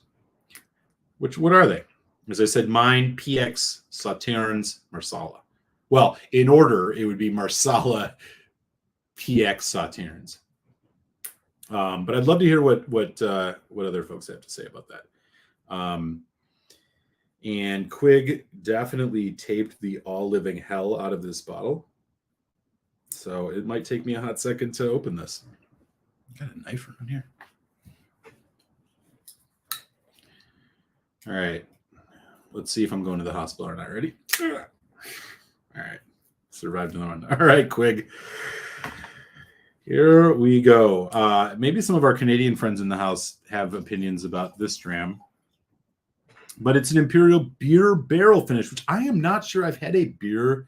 What are they? As I said, mine, PX, Sauternes, Marsala. Well, in order, it would be Marsala, PX, Sauternes. But I'd love to hear what other folks have to say about that. And Quig definitely taped the all living hell out of this bottle. So it might take me a hot second to open this. Got a knife around here. All right. Let's see if I'm going to the hospital or not. Ready? All right. Survived another one. All right, Quig. Here we go. Maybe some of our Canadian friends in the house have opinions about this dram. But it's an Imperial beer barrel finish, which I am not sure I've had a beer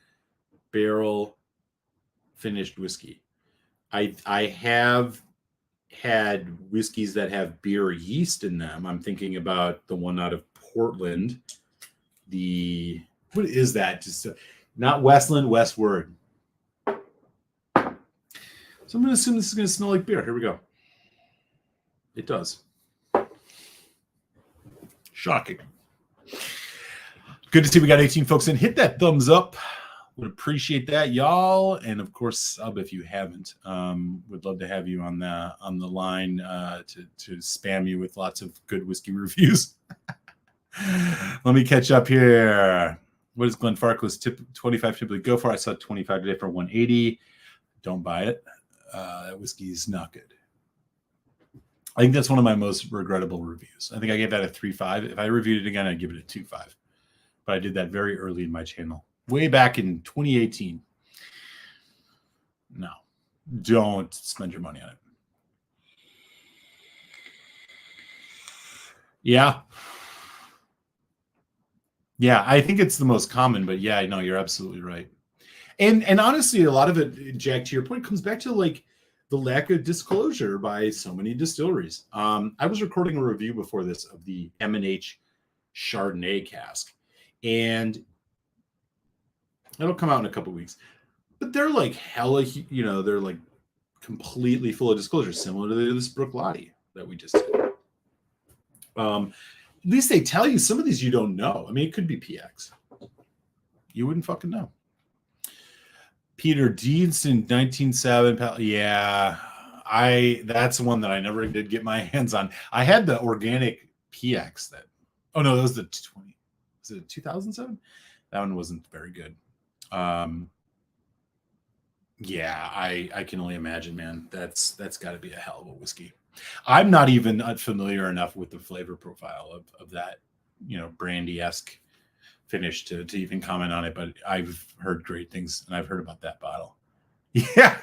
barrel finished whiskey. I have had whiskeys that have beer yeast in them. I'm thinking about the one out of Portland. What is that? Just not Westland, Westward. So I'm going to assume this is going to smell like beer. Here we go. It does. Shocking. Good to see we got 18 folks in. Hit that thumbs up. Would appreciate that, y'all. And of course, sub if you haven't. Would love to have you on the line to spam you with lots of good whiskey reviews. Let me catch up here. What does Glenfarclas 25 typically go for? I saw 25 today for 180. Don't buy it. That whiskey is not good. I think that's one of my most regrettable reviews. I think I gave that a 3.5. If I reviewed it again, I'd give it a 2.5. But I did that very early in my channel. Way back in 2018. No. Don't spend your money on it. Yeah. Yeah, I think it's the most common, but yeah, no, you're absolutely right. And honestly, a lot of it, Jack, to your point, comes back to like the lack of disclosure by so many distilleries. I was recording a review before this of the M&H Chardonnay cask, and it'll come out in a couple of weeks. But they're like hella, they're like completely full of disclosure, similar to this Bruichladdich that we just did. At least they tell you some of these you don't know. I mean, it could be PX. You wouldn't fucking know. Peter Deanston, 1907. Yeah, that's one that I never did get my hands on. I had the organic PX that. Oh no, that was the 20. Was it 2007? That one wasn't very good. Yeah, I can only imagine, man. That's got to be a hell of a whiskey. I'm not even familiar enough with the flavor profile of that, brandy-esque finish to even comment on it, but I've heard great things, and I've heard about that bottle. Yeah.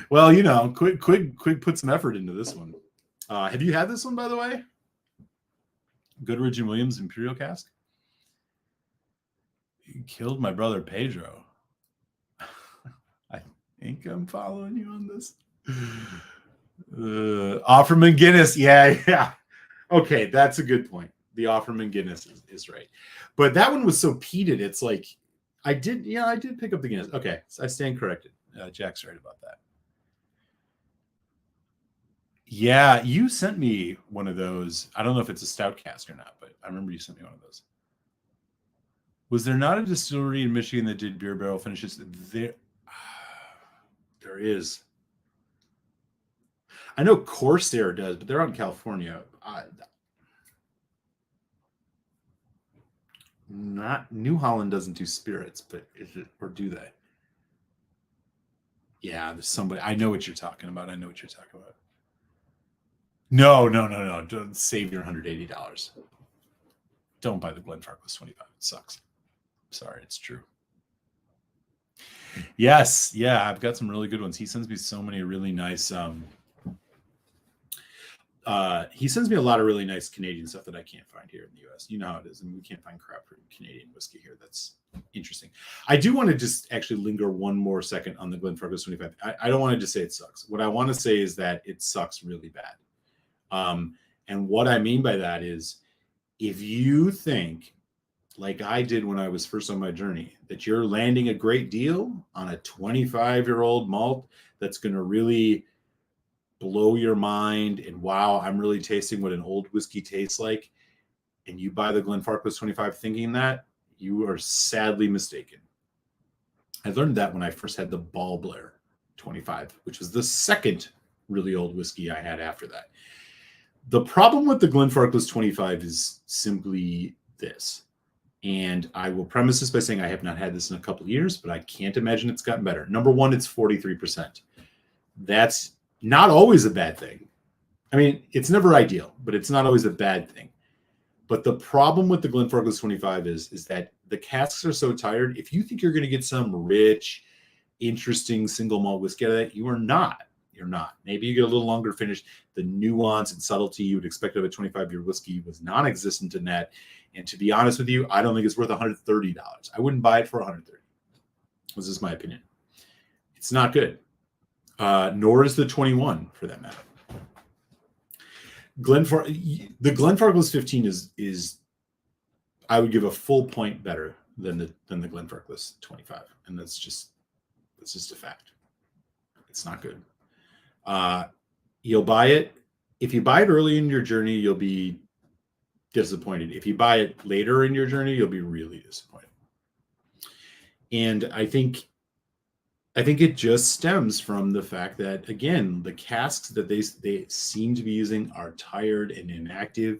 Well, Quig put some effort into this one. Have you had this one, by the way? Goodridge and Williams Imperial Cask? You killed my brother Pedro. I think I'm following you on this. Offerman Guinness. Yeah. Okay, that's a good point. The Offerman Guinness is right. But that one was so peated. It's like, I did pick up the Guinness. Okay, so I stand corrected. Jack's right about that. Yeah, you sent me one of those. I don't know if it's a stout cask or not, but I remember you sent me one of those. Was there not a distillery in Michigan that did beer barrel finishes? There is. I know Corsair does, but they're out in California. Not New Holland doesn't do spirits, but is it, or do they? Yeah, there's somebody. I know what you're talking about. No. Don't save your $180. Don't buy the Glenfarclas 25. It sucks. Sorry, it's true. Yes, yeah, I've got some really good ones. He sends me so many really nice. He sends me a lot of really nice Canadian stuff that I can't find here in the U.S. You know how it is, and we can't find crap for Canadian whiskey here. That's interesting. I do want to just actually linger one more second on the Glenfarclas 25. I don't want to just say it sucks. What I want to say is that it sucks really bad. And what I mean by that is, if you think, like I did when I was first on my journey, that you're landing a great deal on a 25-year-old malt that's going to really blow your mind, and wow, I'm really tasting what an old whiskey tastes like, and you buy the Glenfarclas 25 thinking that, you are sadly mistaken. I learned that when I first had the Ball Blair 25, which was the second really old whiskey I had after that. The problem with the Glenfarclas 25 is simply this, and I will premise this by saying I have not had this in a couple of years, but I can't imagine it's gotten better. Number one, it's 43%. That's not always a bad thing. I mean, it's never ideal, but it's not always a bad thing. But the problem with the Glenfarclas 25 is that the casks are so tired. If you think you're going to get some rich, interesting single malt whiskey out of that, you are not. You're not. Maybe you get a little longer finish. The nuance and subtlety you would expect of a 25-year whiskey was non-existent in that. And to be honest with you, I don't think it's worth $130. I wouldn't buy it for $130. This is my opinion. It's not good. Nor is the 21 for that matter. The Glenfarclas 15 is I would give a full point better than the Glenfarclas 25, and that's just a fact. It's not good. You'll buy it. If you buy it early in your journey, you'll be disappointed. If you buy it later in your journey, you'll be really disappointed. And I think it just stems from the fact that, again, the casks that they seem to be using are tired and inactive.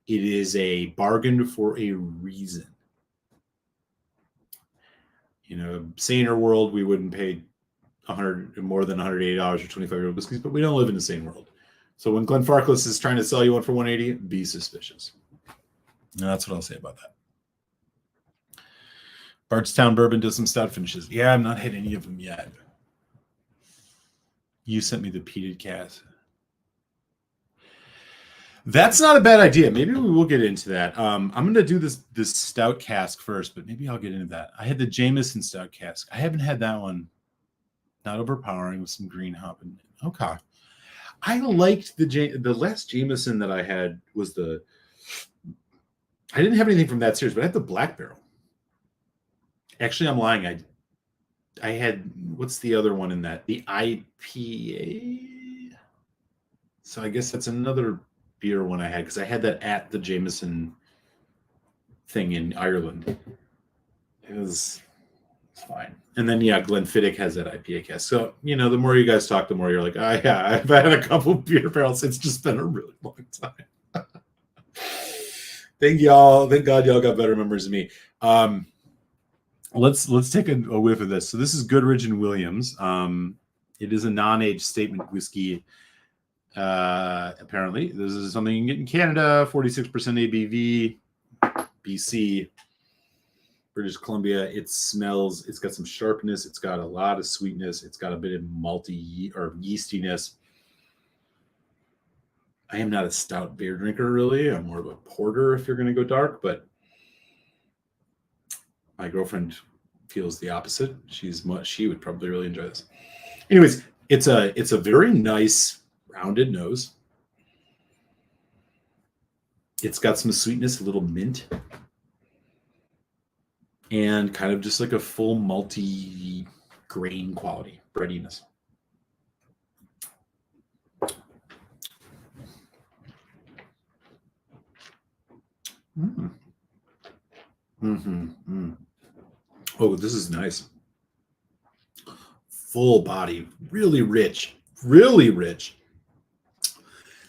It is a bargain for a reason. Saner world, we wouldn't pay more than $180 for 25-year-old whiskeys, but we don't live in the same world. So when Glenfarclas is trying to sell you one for $180, be suspicious. And that's what I'll say about that. Bardstown Bourbon does some stout finishes. Yeah, I've not had any of them yet. You sent me the peated cask. That's not a bad idea. Maybe we will get into that. I'm going to do this stout cask first, but maybe I'll get into that. I had the Jameson stout cask. I haven't had that one. Not overpowering with some green hop. Okay. I liked the last Jameson that I had was I didn't have anything from that series, but I had the Black Barrel. Actually, I'm lying. I had, what's the other one in that? The IPA. So I guess that's another beer one I had, because I had that at the Jameson thing in Ireland. It was fine. And then, yeah, Glenfiddich has that IPA cask. So, the more you guys talk, the more you're like, oh, yeah, I've had a couple beer barrels. It's just been a really long time. Thank God y'all got better memories than me. Let's take a whiff of this. So this is Goodridge and Williams. It is a non-aged statement whiskey. Apparently, this is something you can get in Canada. 46% ABV, BC, British Columbia. It smells. It's got some sharpness. It's got a lot of sweetness. It's got a bit of malty or yeastiness. I am not a stout beer drinker, really. I'm more of a porter if you're going to go dark, but my girlfriend feels the opposite. She would probably really enjoy this. Anyways, it's a very nice rounded nose. It's got some sweetness, a little mint, and kind of just like a full malty grain quality, breadiness. Mm. Mm-hmm. Mm. Oh, this is nice. Full body, really rich, really rich.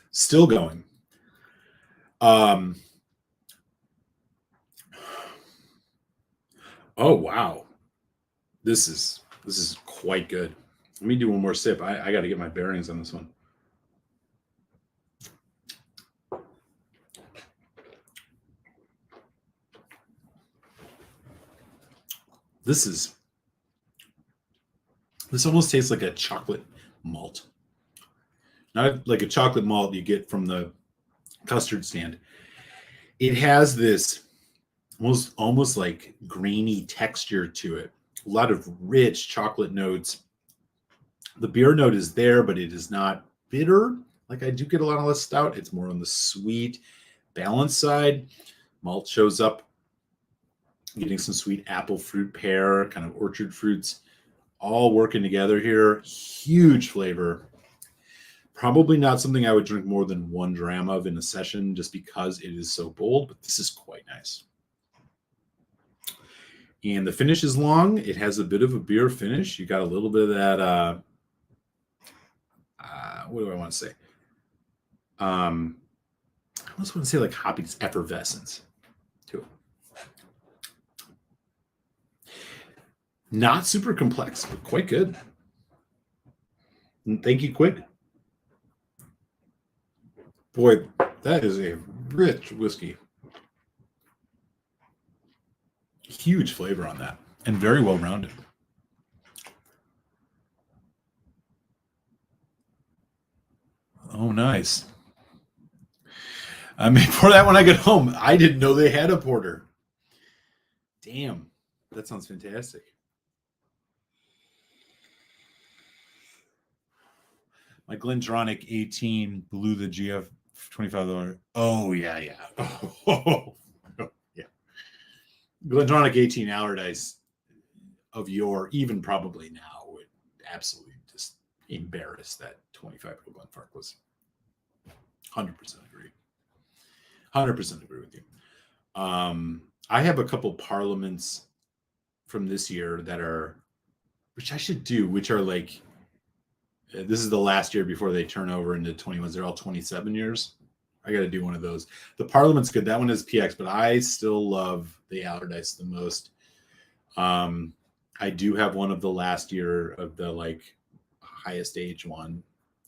Still going. Oh wow, this is quite good. Let me do one more sip. I got to get my bearings on this one. This almost tastes like a chocolate malt. Not like a chocolate malt you get from the custard stand. It has this almost like grainy texture to it. A lot of rich chocolate notes. The beer note is there, but it is not bitter. Like I do get a lot of less stout. It's more on the sweet, balanced side. Malt shows up, getting some sweet apple, fruit, pear, kind of orchard fruits, all working together here. Huge flavor. Probably not something I would drink more than 1 dram of in a session just because it is so bold, but this is quite nice. And the finish is long. It has a bit of a beer finish. You got a little bit of that, what do I want to say? I almost want to say like hoppy effervescence to it. Not super complex, but quite good. And thank you, Quig. Boy, that is a rich whiskey. Huge flavor on that, and very well rounded. Oh, nice. I may pour that when I get home. I didn't know they had a porter. Damn, that sounds fantastic. My GlenDronach 18 blew the GF $25. Oh, yeah. Oh, yeah. GlenDronach 18 Allardyce of yore, even probably now, would absolutely just embarrass that 25 Glenfarclas was. 100% agree. 100% agree with you. I have a couple Parliaments from this year that are, which I should do, which are like, this is the last year before they turn over into 21s. They're all 27 years. I got to do one of those. The Parliament's good. That one is PX, but I still love the Allardyce the most. I do have one of the last year of the like highest age one,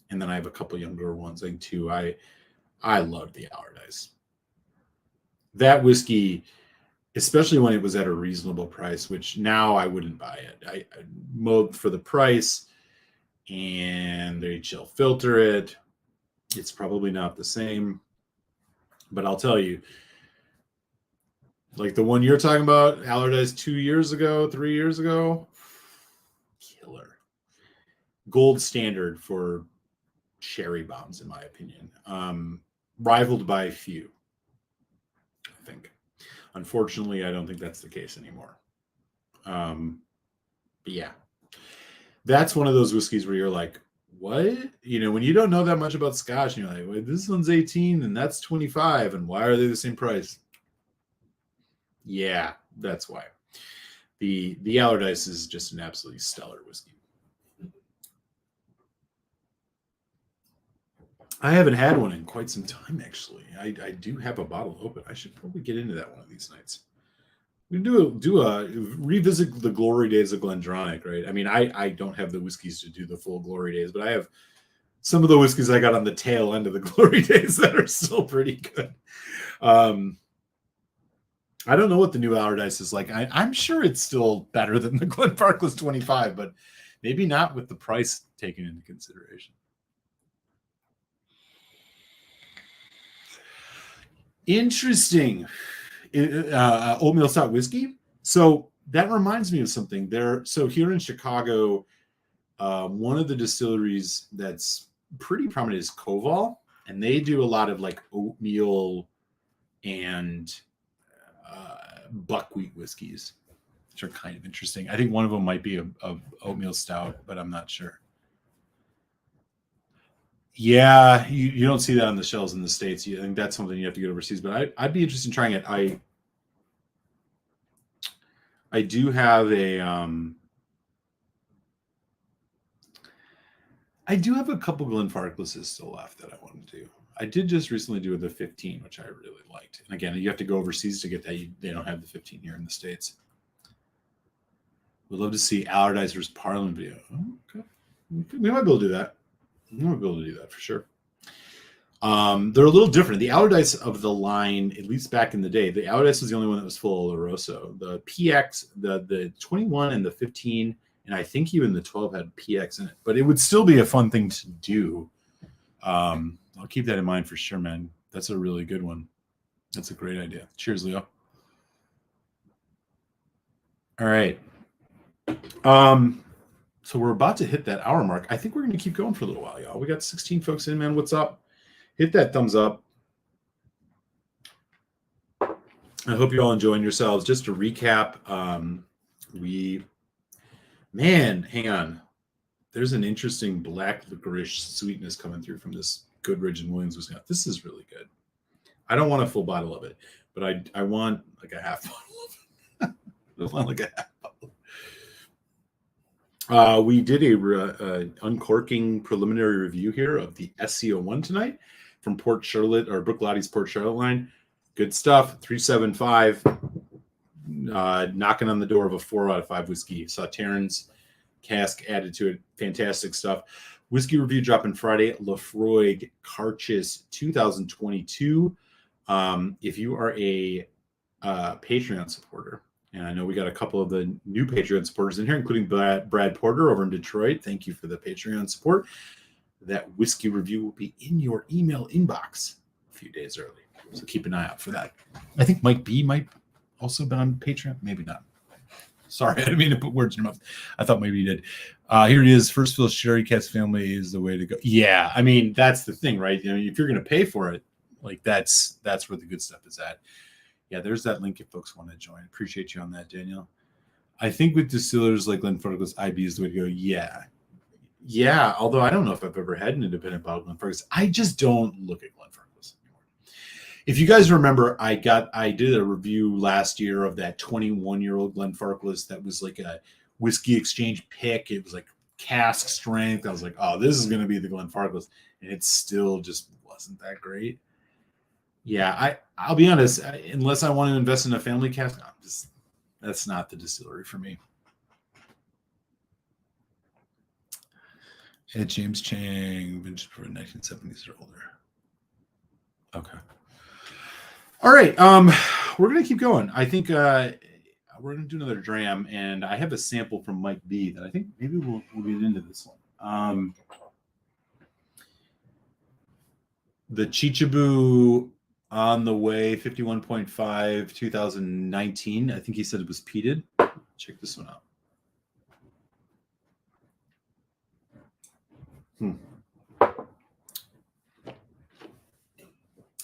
and then I have a couple younger ones. Like two. I love the Allardyce. That whiskey, especially when it was at a reasonable price, which now I wouldn't buy it. I mowed for the price, and they chill filter it. It's probably not the same, but I'll tell you, like the one you're talking about, Allardyce 2 years ago, 3 years ago, killer. Gold standard for sherry bombs, in my opinion. Rivaled by a few, I think. Unfortunately, I don't think that's the case anymore. But yeah, that's one of those whiskeys where you're like, what? You know, when you don't know that much about Scotch, and you're like, well, this one's 18 and that's 25, and why are they the same price? Yeah, that's why. The Allardyce is just an absolutely stellar whiskey. I haven't had one in quite some time, actually. I do have a bottle open. I should probably get into that one of these nights. We do a revisit the glory days of GlenDronach, right? I mean, I don't have the whiskeys to do the full glory days, but I have some of the whiskeys I got on the tail end of the glory days that are still pretty good. I don't know what the new Allardyce is like. I'm sure it's still better than the Glenfarclas 25, but maybe not with the price taken into consideration. Interesting. Oatmeal stout whiskey. So that reminds me of something there. So here in Chicago, one of the distilleries that's pretty prominent is Koval, and they do a lot of like oatmeal and buckwheat whiskeys, which are kind of interesting. I think one of them might be a oatmeal stout, but I'm not sure. Yeah, you don't see that on the shelves in the States. I think that's something you have to get overseas, but I'd be interested in trying it. I do have a couple Glenfarclases still left that I want to do. I did just recently do the 15, which I really liked. And again, you have to go overseas to get that. They don't have the 15 here in the States. We'd love to see Allardyce versus Parliament video. Oh, okay. We might be able to do that. We might be able to do that for sure. They're a little different. The Allardyce of the line, at least back in the day, the Allardyce was the only one that was full Oloroso. The PX, the 21 and the 15, and I think even the 12 had PX in it. But it would still be a fun thing to do. I'll keep that in mind for sure, man. That's a really good one. That's a great idea. Cheers, Leo. All right. So we're about to hit that hour mark. I think we're going to keep going for a little while, y'all. We got 16 folks in, man. What's up? Hit that thumbs up. I hope you're all enjoying yourselves. Just to recap, hang on. There's an interesting black licorice sweetness coming through from this Goodridge and Williams whiskey. This is really good. I don't want a full bottle of it, but I want like a half bottle of it. I want like a half bottle. We did a uncorking preliminary review here of the SC01 tonight from Port Charlotte, or Bruichladdich Port Charlotte line. Good stuff. 375. Knocking on the door of a 4 out of 5 whiskey. Sauternes cask added to it. Fantastic stuff. Whiskey review dropping Friday. Lefroy Carchis 2022. If you are a Patreon supporter, and I know we got a couple of the new Patreon supporters in here, including Brad Porter over in Detroit. Thank you for the Patreon support. That whiskey review will be in your email inbox a few days early. So keep an eye out for that. I think Mike B might also been on Patreon. Maybe not. Sorry, I didn't mean to put words in your mouth. I thought maybe you did. Here it is. First fill Sherry Cask family is the way to go. Yeah, I mean, that's the thing, right? You know, if you're going to pay for it, like that's where the good stuff is at. Yeah, there's that link if folks want to join. Appreciate you on that, Daniel. I think with distillers like Glenfarclas, IB is the way to go. Yeah. Although I don't know if I've ever had an independent bottle of Glenfarclas. I just don't look at Glenfarclas anymore. If you guys remember, I did a review last year of that 21-year-old Glenfarclas that was like a whiskey exchange pick. It was like cask strength. I was like, oh, this is going to be the Glenfarclas, and it still just wasn't that great. Yeah, I'll be honest. Unless I want to invest in a family cask, that's not the distillery for me. Ed James Chang, vintage for 1970s or older. Okay. All right. We're gonna keep going. I think we're gonna do another dram, and I have a sample from Mike B that I think maybe we'll get into this one. The Chichabu on the way 51.5 2019. I think he said it was peated. Check this one out.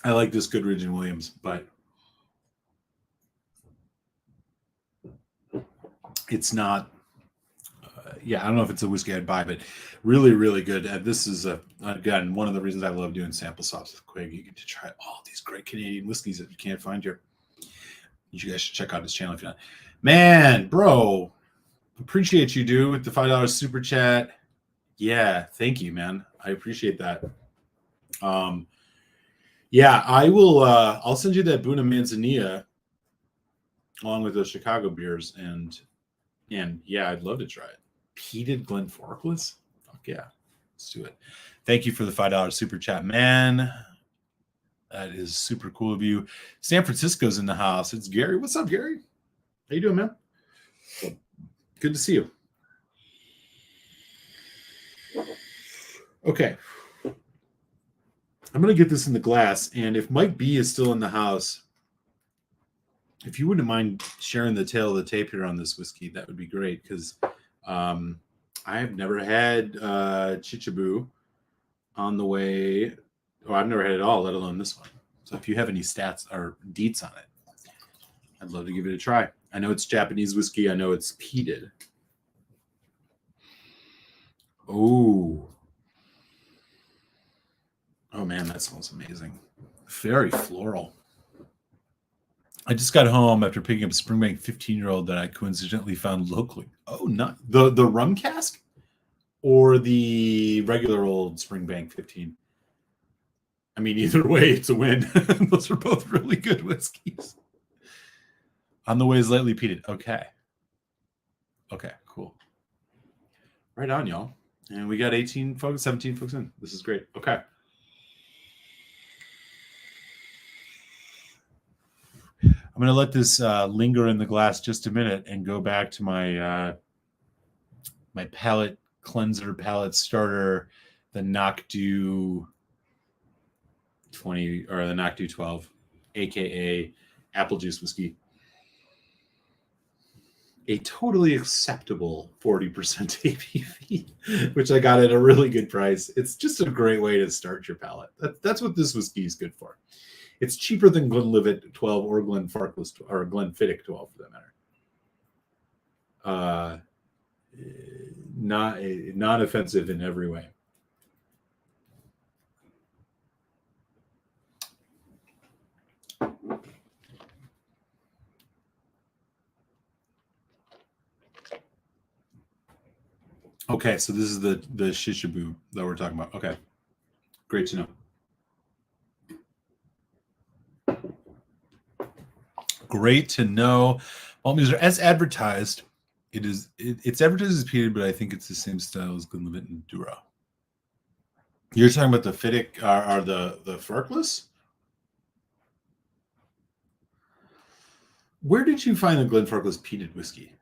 I like this Goodridge and Williams, but it's not. I don't know if it's a whiskey I'd buy, but really, really good. This is again one of the reasons I love doing sample swaps with Quig. You get to try all these great Canadian whiskeys that you can't find here. You guys should check out his channel if you're not. Man, bro, appreciate you, dude, with the $5 super chat. Yeah, thank you, man. I appreciate that. Yeah, I will. I'll send you that Buna Manzanilla along with those Chicago beers, and yeah, I'd love to try it. Peated Glenfarclas? Fuck yeah. Let's do it. Thank you for the $5 super chat, man. That is super cool of you. San Francisco's in the house. It's Gary. What's up, Gary? How you doing, man? Good to see you. Okay. I'm going to get this in the glass, and if Mike B is still in the house, if you wouldn't mind sharing the tail of the tape here on this whiskey, that would be great, because I have never had Chichabu on the way. Oh, I've never had it all, let alone this one. So if you have any stats or deets on it, I'd love to give it a try. I know it's Japanese whiskey. I know it's peated. Oh, man, that smells amazing. Very floral. I just got home after picking up a Springbank 15-year-old that I coincidentally found locally. Oh, not the rum cask or the regular old Springbank 15. I mean, either way, it's a win. Those are both really good whiskeys. On the way is lightly peated. Okay, cool. Right on, y'all. And we got 18 folks, 17 folks in. This is great. Okay. I'm going to let this linger in the glass just a minute and go back to my my palate cleanser, palate starter, the Noctu 20 or the Noctu 12, aka apple juice whiskey. A totally acceptable 40% ABV, which I got at a really good price. It's just a great way to start your palate. That's what this whiskey is good for. It's cheaper than Glenlivet 12 or Glenfarclas or Glenfiddich 12 for that matter. Not offensive in every way. Okay, so this is the Chichabu that we're talking about. Okay, great to know. Great to know. Maltmeister, as advertised, it's advertised as peated, but I think it's the same style as Glenlivet and Dura. You're talking about the Fiddick or the Farkless? Where did you find the Glenfarclas peated whiskey?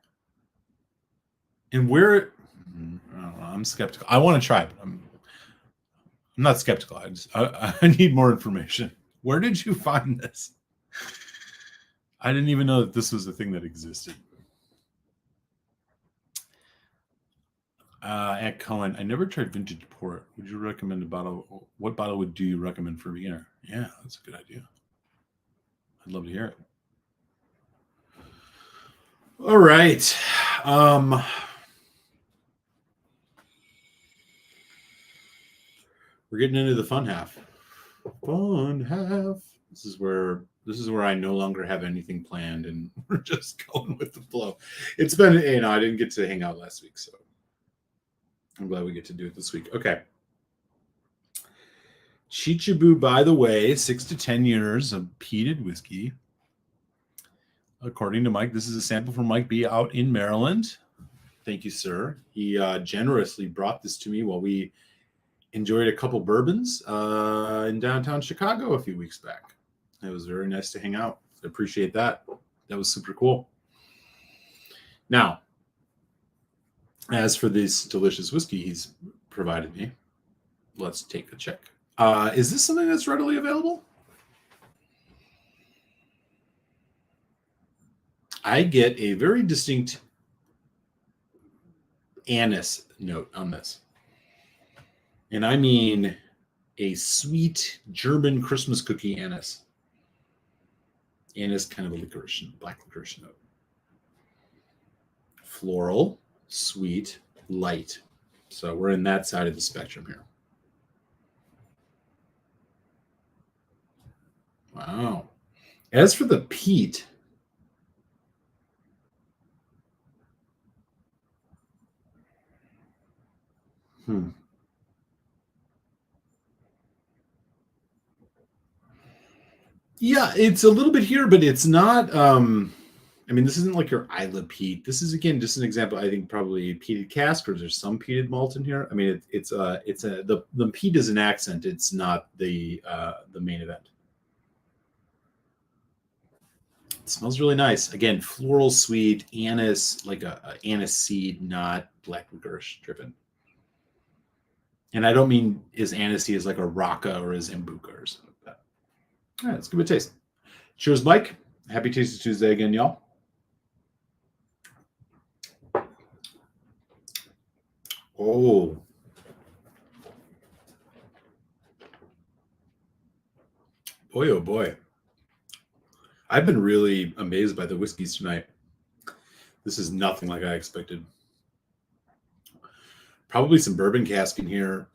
And where? I don't know, I'm skeptical. I want to try it. I'm not skeptical. I need more information. Where did you find this? I didn't even know that this was a thing that existed. At Cohen, I never tried vintage port. Would you recommend a bottle? What bottle would you recommend for a beginner? Yeah, that's a good idea. I'd love to hear it. All right. We're getting into the fun half. This is where I no longer have anything planned, and we're just going with the flow. It's been, I didn't get to hang out last week, so I'm glad we get to do it this week. Okay. Chichabu, by the way, 6 to 10 years of peated whiskey. According to Mike, this is a sample from Mike B out in Maryland. Thank you, sir. He generously brought this to me while we enjoyed a couple bourbons in downtown Chicago a few weeks back. It was very nice to hang out. I appreciate that. That was super cool. Now, as for this delicious whiskey he's provided me, let's take a check. Is this something that's readily available? I get a very distinct anise note on this. And I mean a sweet German Christmas cookie anise. Anise, kind of a licorice, black licorice note. Floral, sweet, light. So we're in that side of the spectrum here. Wow. As for the peat, yeah, it's a little bit here, but it's not I mean, this isn't like your Isla peat. This is again just an example. I think probably peated cask, or there's some peated malt in here. I mean, the peat is an accent. It's not the main event. It smells really nice. Again, floral, sweet, anise, like a anise seed, not black licorice driven. And I don't mean as anisey as like a Raka or as Sambuca or something like that. All right, let's give it a taste. Cheers, Mike. Happy Tasty Tuesday again, y'all. Oh. Boy, oh boy. I've been really amazed by the whiskeys tonight. This is nothing like I expected. Probably some bourbon cask in here.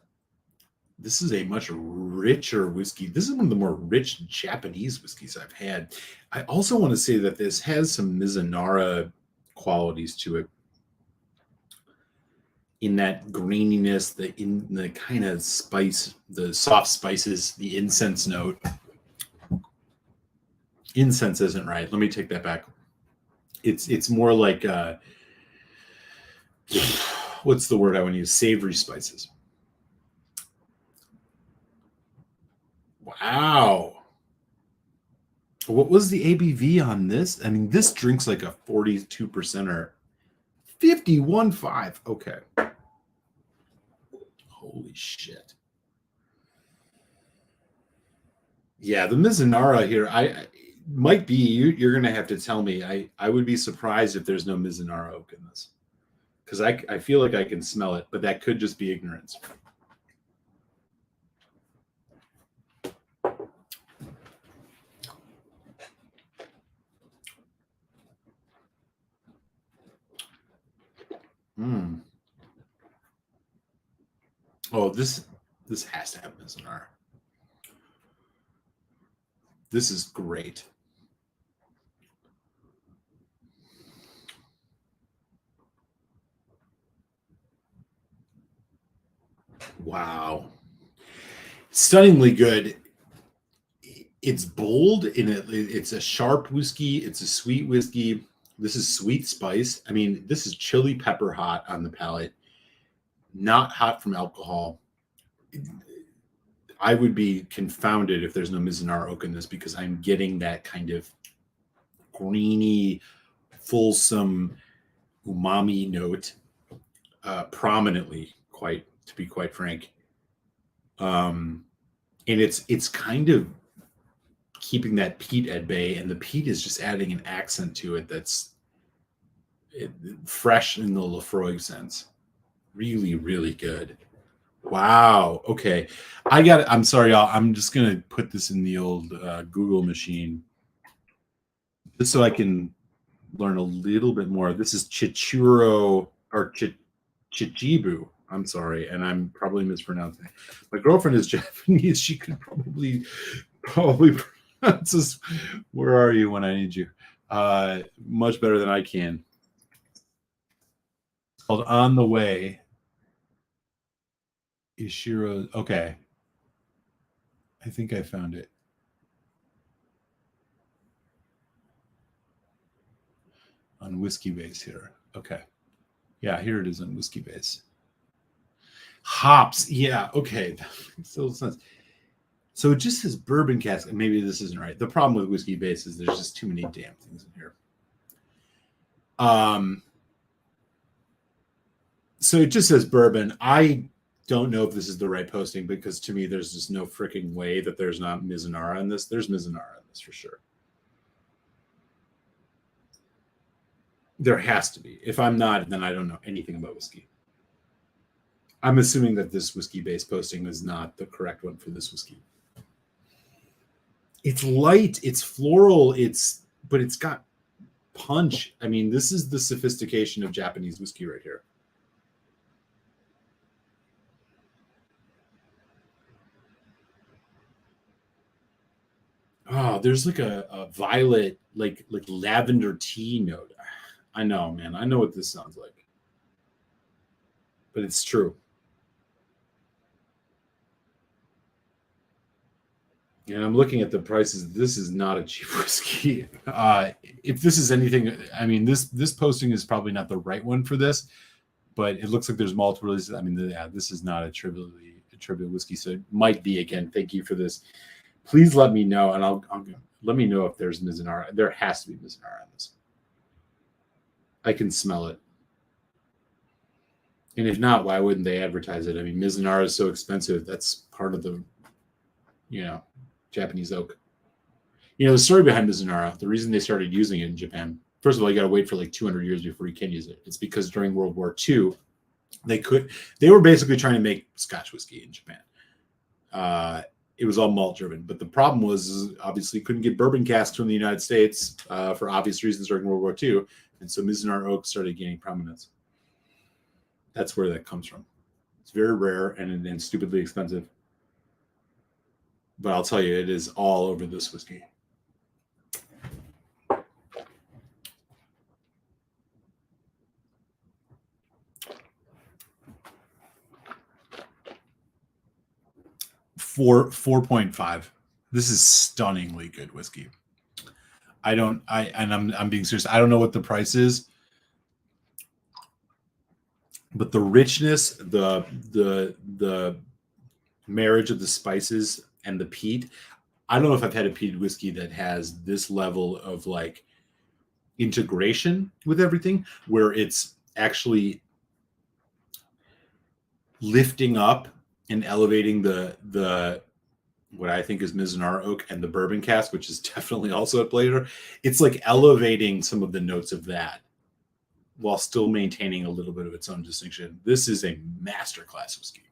This is a much richer whiskey. This is one of the more rich Japanese whiskeys I've had. I also want to say that this has some Mizunara qualities to it. In that graininess, in the kind of spice, the soft spices, the incense note. Incense isn't right. Let me take that back. It's more like what's the word I want to use? Savory spices. Wow. What was the ABV on this? I mean, this drinks like a 42% or 51.5. Okay. Holy shit. Yeah, the Mizunara here, I might be, you're going to have to tell me. I would be surprised if there's no Mizunara oak in this. Because I feel like I can smell it, but that could just be ignorance. Oh, this has to have Mizunara. This is great. Wow. Stunningly good. It's bold in it. It's a sharp whiskey. It's a sweet whiskey. This is sweet spice. I mean, this is chili pepper hot on the palate. Not hot from alcohol. I would be confounded if there's no Mizunara oak in this because I'm getting that kind of greeny, fulsome umami note prominently, to be quite frank. And it's kind of keeping that peat at bay, and the peat is just adding an accent to it that's fresh in the Lefroy sense. Really, really good. Wow. Okay. I'm sorry, y'all. I'm just going to put this in the old Google machine just so I can learn a little bit more. This is Chichiro or Chichibu. I'm sorry, and I'm probably mispronouncing it. My girlfriend is Japanese. She could probably pronounce this. Where are you when I need you? Much better than I can. It's called On the Way. Ishiro. Okay. I think I found it. On Whiskey Base here. Okay. Yeah, here it is on Whiskey Base. Hops. Yeah, okay. That makes total sense. So it just says bourbon cask. Maybe this isn't right. The problem with Whiskey Base is there's just too many damn things in here. So it just says bourbon. I don't know if this is the right posting because to me there's just no freaking way that there's not Mizunara in this. There's Mizunara in this for sure. There has to be. If I'm not, then I don't know anything about whiskey. I'm assuming that this Whiskey Base posting is not the correct one for this whiskey. It's light, it's floral, but it's got punch. I mean, this is the sophistication of Japanese whiskey right here. Oh, there's like a violet, like lavender tea note. I know, man. I know what this sounds like. But it's true. And I'm looking at the prices. This is not a cheap whiskey. If this is anything, I mean, this posting is probably not the right one for this, but it looks like there's multiple releases. I mean, yeah, this is not a trivial whiskey, so it might be. Again, thank you for this. Please let me know, and I'll let me know if there's Mizunara. There has to be Mizunara on this. I can smell it. And if not, why wouldn't they advertise it? I mean, Mizunara is so expensive. That's part of the, Japanese oak. The story behind Mizunara, the reason they started using it in Japan, first of all, you got to wait for like 200 years before you can use it. It's because during World War II, they were basically trying to make Scotch whiskey in Japan. It was all malt driven, but the problem was obviously couldn't get bourbon casks from the United States for obvious reasons during World War II, and so Mizunara oak started gaining prominence. That's where that comes from. It's very rare and stupidly expensive. But I'll tell you, it is all over this whiskey. For 4.5. This is stunningly good whiskey. I'm being serious. I don't know what the price is, but the richness, the marriage of the spices and the peat. I don't know if I've had a peated whiskey that has this level of like integration with everything, where it's actually lifting up and elevating the what I think is Mizunara oak and the bourbon cask, which is definitely also at play here. It's like elevating some of the notes of that while still maintaining a little bit of its own distinction. This is a masterclass whiskey.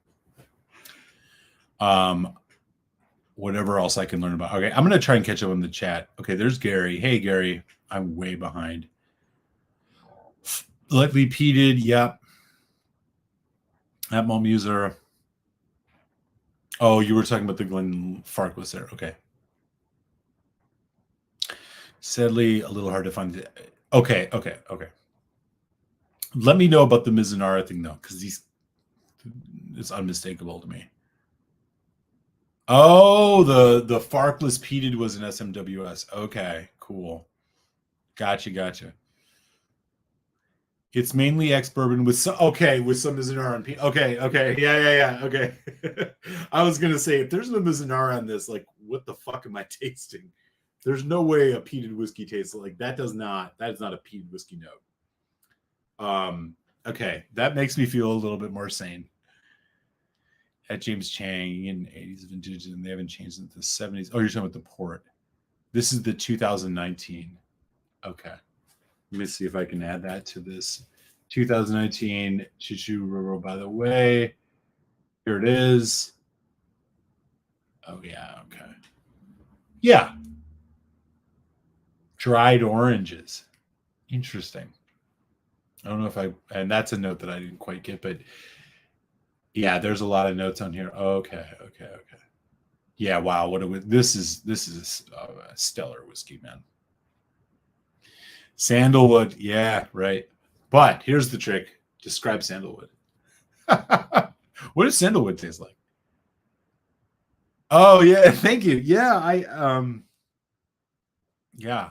Whatever else I can learn about. Okay, I'm going to try and catch up in the chat. Okay, there's Gary. Hey, Gary. I'm way behind. Lightly peated. Yep. At Malmuser. Oh, you were talking about the Glenfarclas there. Okay. Sadly, a little hard to find. Okay. Let me know about the Mizunara thing, though, because it's unmistakable to me. Oh, the Farkless peated was an SMWS. Okay, cool. Gotcha. It's mainly ex-Bourbon with some Mizunara and peat. Okay, yeah. Okay. I was gonna say, if there's no Mizunara on this, like, what the fuck am I tasting? There's no way a peated whiskey tastes like that. That is not a peated whiskey note. Okay, that makes me feel a little bit more sane. At James Chang in 80s vintage, and they haven't changed into the 70s. Oh, you're talking about the port. This is the 2019. Okay. Let me see if I can add that to this. 2019 Chichu, by the way. Here it is. Oh, yeah. Okay. Yeah. Dried oranges. Interesting. I don't know and that's a note that I didn't quite get, but yeah, there's a lot of notes on here. Okay. Yeah, wow. This is a stellar whiskey, man. Sandalwood, yeah, right. But here's the trick: describe sandalwood. What does sandalwood taste like? Oh yeah, thank you. Yeah, yeah.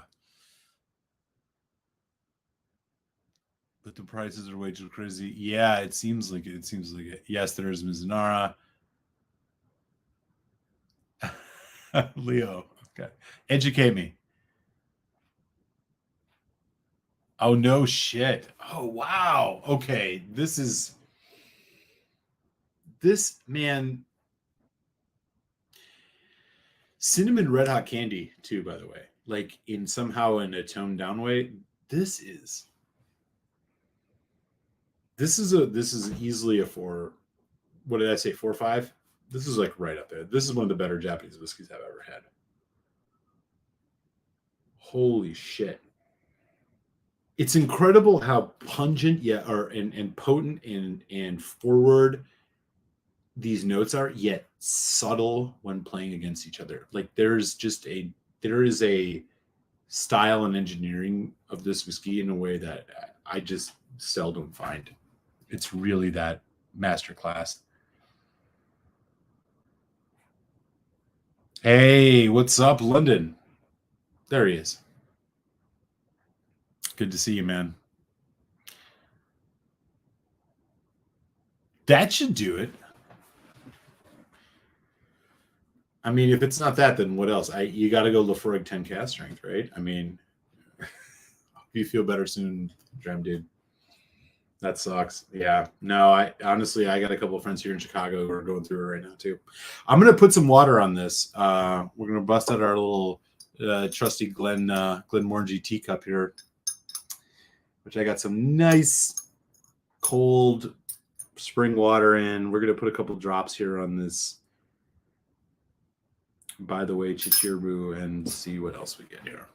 But the prices are way too crazy. Yeah, it seems like it. Yes, there is Mizunara. Leo, okay. Educate me. Oh, no shit. Oh, wow. Okay. This man. Cinnamon red hot candy, too, by the way. Like somehow in a toned down way. This is easily a 4. What did I say? 4 or 5? This is like right up there. This is one of the better Japanese whiskeys I've ever had. Holy shit. It's incredible how pungent, and potent and forward these notes are, yet subtle when playing against each other. Like there is a style and engineering of this whiskey in a way that I just seldom find. It's really that masterclass. Hey, what's up, London? There he is. Good to see you, man. That should do it. I mean, if it's not that, then what else? You got to go Lafroig 10 cast strength, right? I mean, you feel better soon, Drem dude. That sucks. Yeah. No, I honestly, I got a couple of friends here in Chicago who are going through it right now too. I'm gonna put some water on this. We're gonna bust out our little trusty Glenmorangie teacup here, which I got some nice cold spring water in. We're gonna put a couple drops here on this. By the way, Chichirbu, and see what else we get here.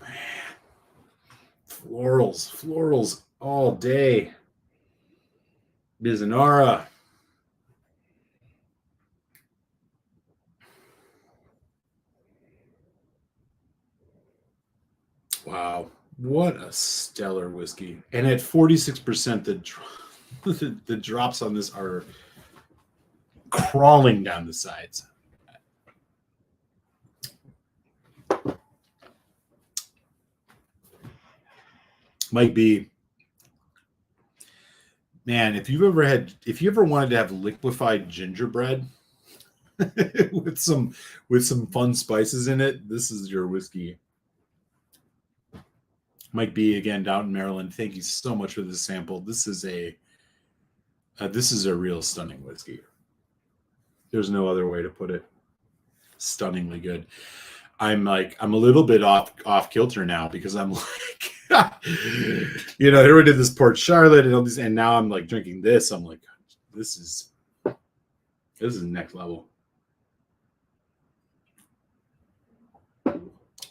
Man, florals all day. Mizunara. Wow, what a stellar whiskey! And at 46%, the drops on this are crawling down the sides. Might be, man, if you ever wanted to have liquefied gingerbread with some fun spices in it, this is your whiskey. Mike B again down in Maryland. Thank you so much for this sample. This is a real stunning whiskey. There's no other way to put it. Stunningly good. I'm a little bit off kilter now because I'm like, here we did this Port Charlotte and all these, and now I'm like drinking this. I'm like, this is next level.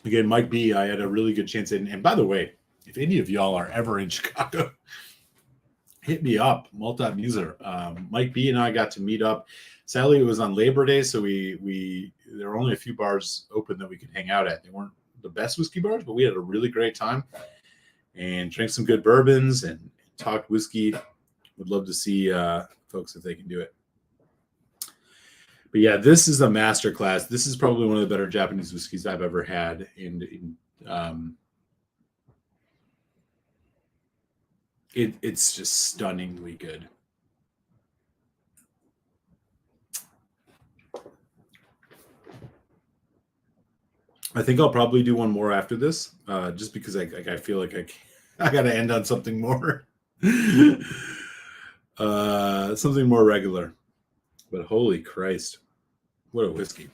Again, Mike B, I had a really good chance. And by the way, if any of y'all are ever in Chicago, hit me up, Maltat Muser. Mike B and I got to meet up. Sadly, it was on Labor Day, so there were only a few bars open that we could hang out at. They weren't the best whiskey bars, but we had a really great time and drank some good bourbons and talked whiskey. Would love to see folks if they can do it. But yeah, this is a masterclass. This is probably one of the better Japanese whiskeys I've ever had. And it's just stunningly good. I think I'll probably do one more after this, just because I feel like I got to end on something more, something more regular. But holy Christ, what a whiskey!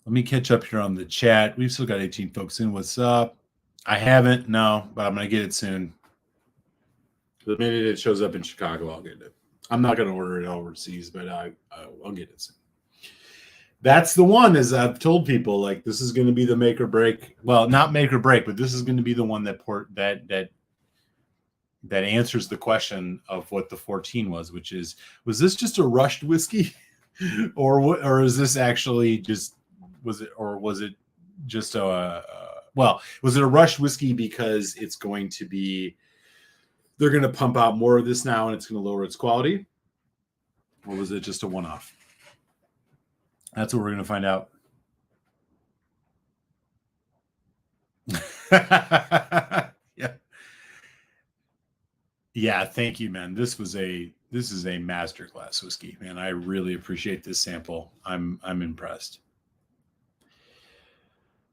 Let me catch up here on the chat. We've still got 18 folks in. What's up? I haven't, no, but I'm gonna get it soon. The minute it shows up in Chicago, I'll get it. I'm not gonna order it overseas, but I'll get it soon. That's the one, as I've told people, like this is going to be the make or break. Well, not make or break, but this is going to be the one that answers the question of what the 14 was, which is, was this just a rushed whiskey, or is this actually just was it just was it a rushed whiskey because it's going to be, they're going to pump out more of this now and it's going to lower its quality, or was it just a one-off? That's what we're going to find out. Yeah. Yeah, thank you, man. This is a masterclass whiskey, man. I really appreciate this sample. I'm impressed.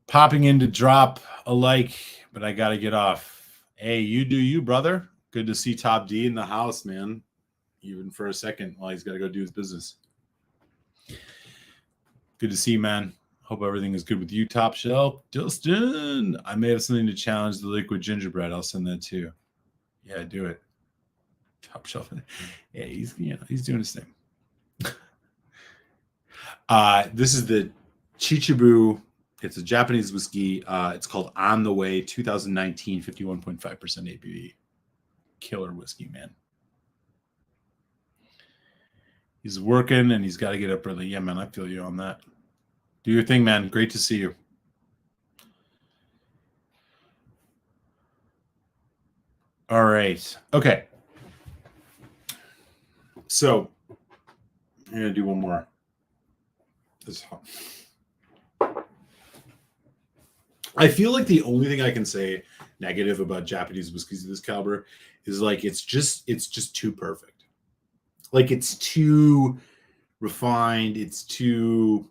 Popping in to drop a like, but I got to get off. Hey, you do you, brother. Good to see Top D in the house, man. Even for a second while he's got to go do his business. Good to see you, man. Hope everything is good with you, Top Shelf. Justin, I may have something to challenge the liquid gingerbread. I'll send that too. Yeah, do it. Top Shelf. Yeah, he's doing his thing. This is the Chichibu. It's a Japanese whiskey. It's called On the Way 2019, 51.5% ABV. Killer whiskey, man. He's working and he's got to get up early. Yeah, man, I feel you on that. Do your thing, man. Great to see you. All right. Okay. So I'm going to do one more. This is hot. I feel like the only thing I can say negative about Japanese whiskeys of this caliber is like it's just too perfect. Like it's too refined. It's too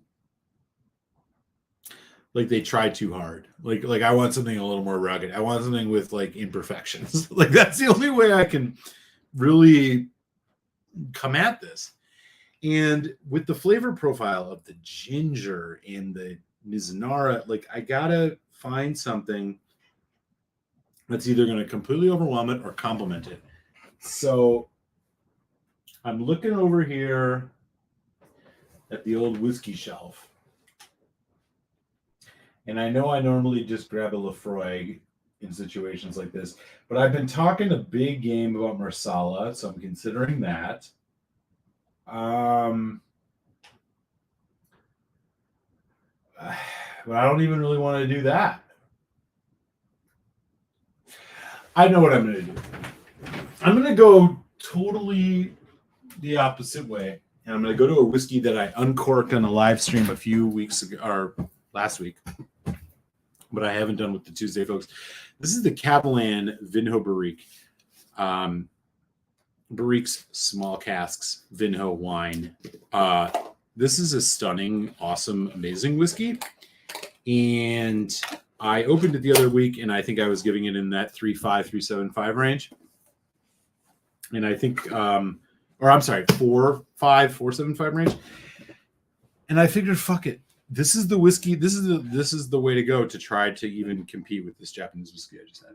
like they try too hard. Like I want something a little more rugged. I want something with like imperfections. Like that's the only way I can really come at this. And with the flavor profile of the ginger and the Mizunara, like I gotta find something that's either going to completely overwhelm it or complement it. So I'm looking over here at the old whiskey shelf. And I know I normally just grab a Lefroy in situations like this, but I've been talking a big game about Marsala, so I'm considering that. But I don't even really want to do that. I know what I'm going to do. I'm going to go totally the opposite way. And I'm going to go to a whiskey that I uncorked on a live stream a few weeks ago, or last week, but I haven't done with the Tuesday folks. This is the Catalan Vinho Barrique. Barrique's small casks, Vinho wine. This is a stunning, awesome, amazing whiskey. And I opened it the other week, and I think I was giving it in that 3.5, 3.75 range. And I think, 4.5, 4.75 range. And I figured, fuck it. This is the whiskey. This is the way to go to try to even compete with this Japanese whiskey I just had.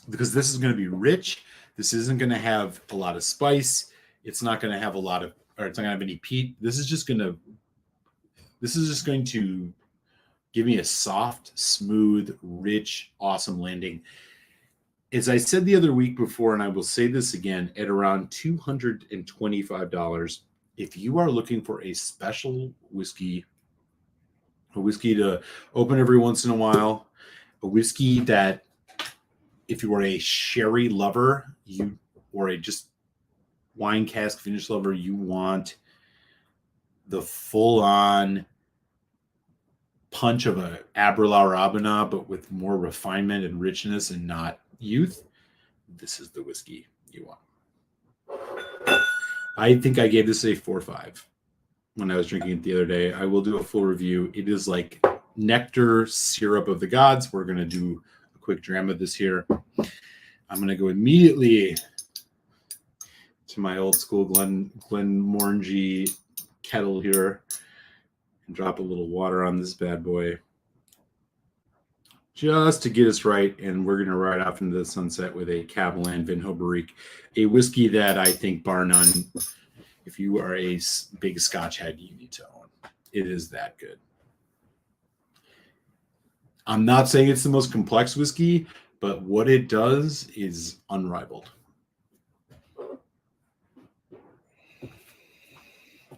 Because this is going to be rich. This isn't going to have a lot of spice. It's not going to have it's not going to have any peat. This is just going to give me a soft, smooth, rich, awesome landing. As I said the other week before, and I will say this again, at around $225, if you are looking for a special whiskey, a whiskey to open every once in a while, a whiskey that if you are a sherry lover, or a just wine cask finish lover, you want the full-on punch of a Aberlour Arbona, but with more refinement and richness and not youth, this is the whiskey you want. I think I gave this a 4.5 when I was drinking it the other day. I will do a full review. It is like nectar syrup of the gods. We're going to do a quick dram of this here. I'm going to go immediately to my old school Glenmorangie kettle here and drop a little water on this bad boy just to get us right. And we're going to ride off into the sunset with a Catalan Vinho Barrique, a whiskey that I think, bar none, if you are a big Scotch head, you need to own. It is that good. I'm not saying it's the most complex whiskey, but what it does is unrivaled.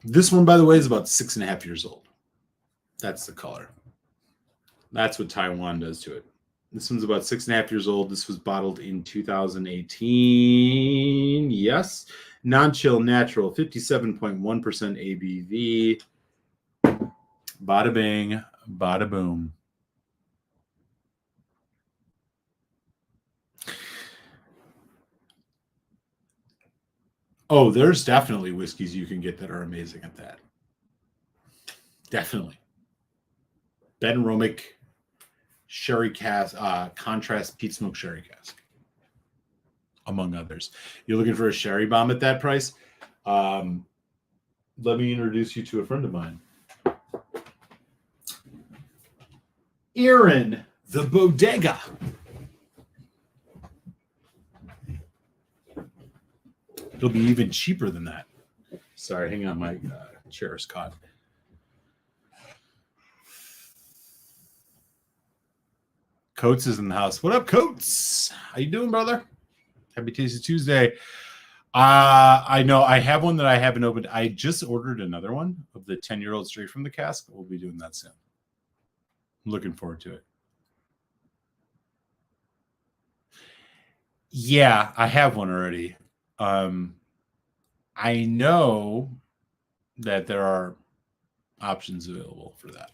This one, by the way, is about 6.5 years old. That's the color. That's what Taiwan does to it. This one's about 6.5 years old. This was bottled in 2018. Yes. Non-chill natural, 57.1% ABV. Bada bing, bada boom. Oh, there's definitely whiskeys you can get that are amazing at that. Definitely. Ben Romick Sherry Cask, Contrast Peat Smoke Sherry Cask, among others. You're looking for a sherry bomb at that price? Let me introduce you to a friend of mine. Aaron, the Bodega. It'll be even cheaper than that. Sorry, hang on, my chair is caught. Coates is in the house. What up, Coates? How you doing, brother? Happy Tasty Tuesday. I know I have one that I haven't opened. I just ordered another one of the 10-year-old straight from the cask. We'll be doing that soon. I'm looking forward to it. Yeah, I have one already. I know that there are options available for that.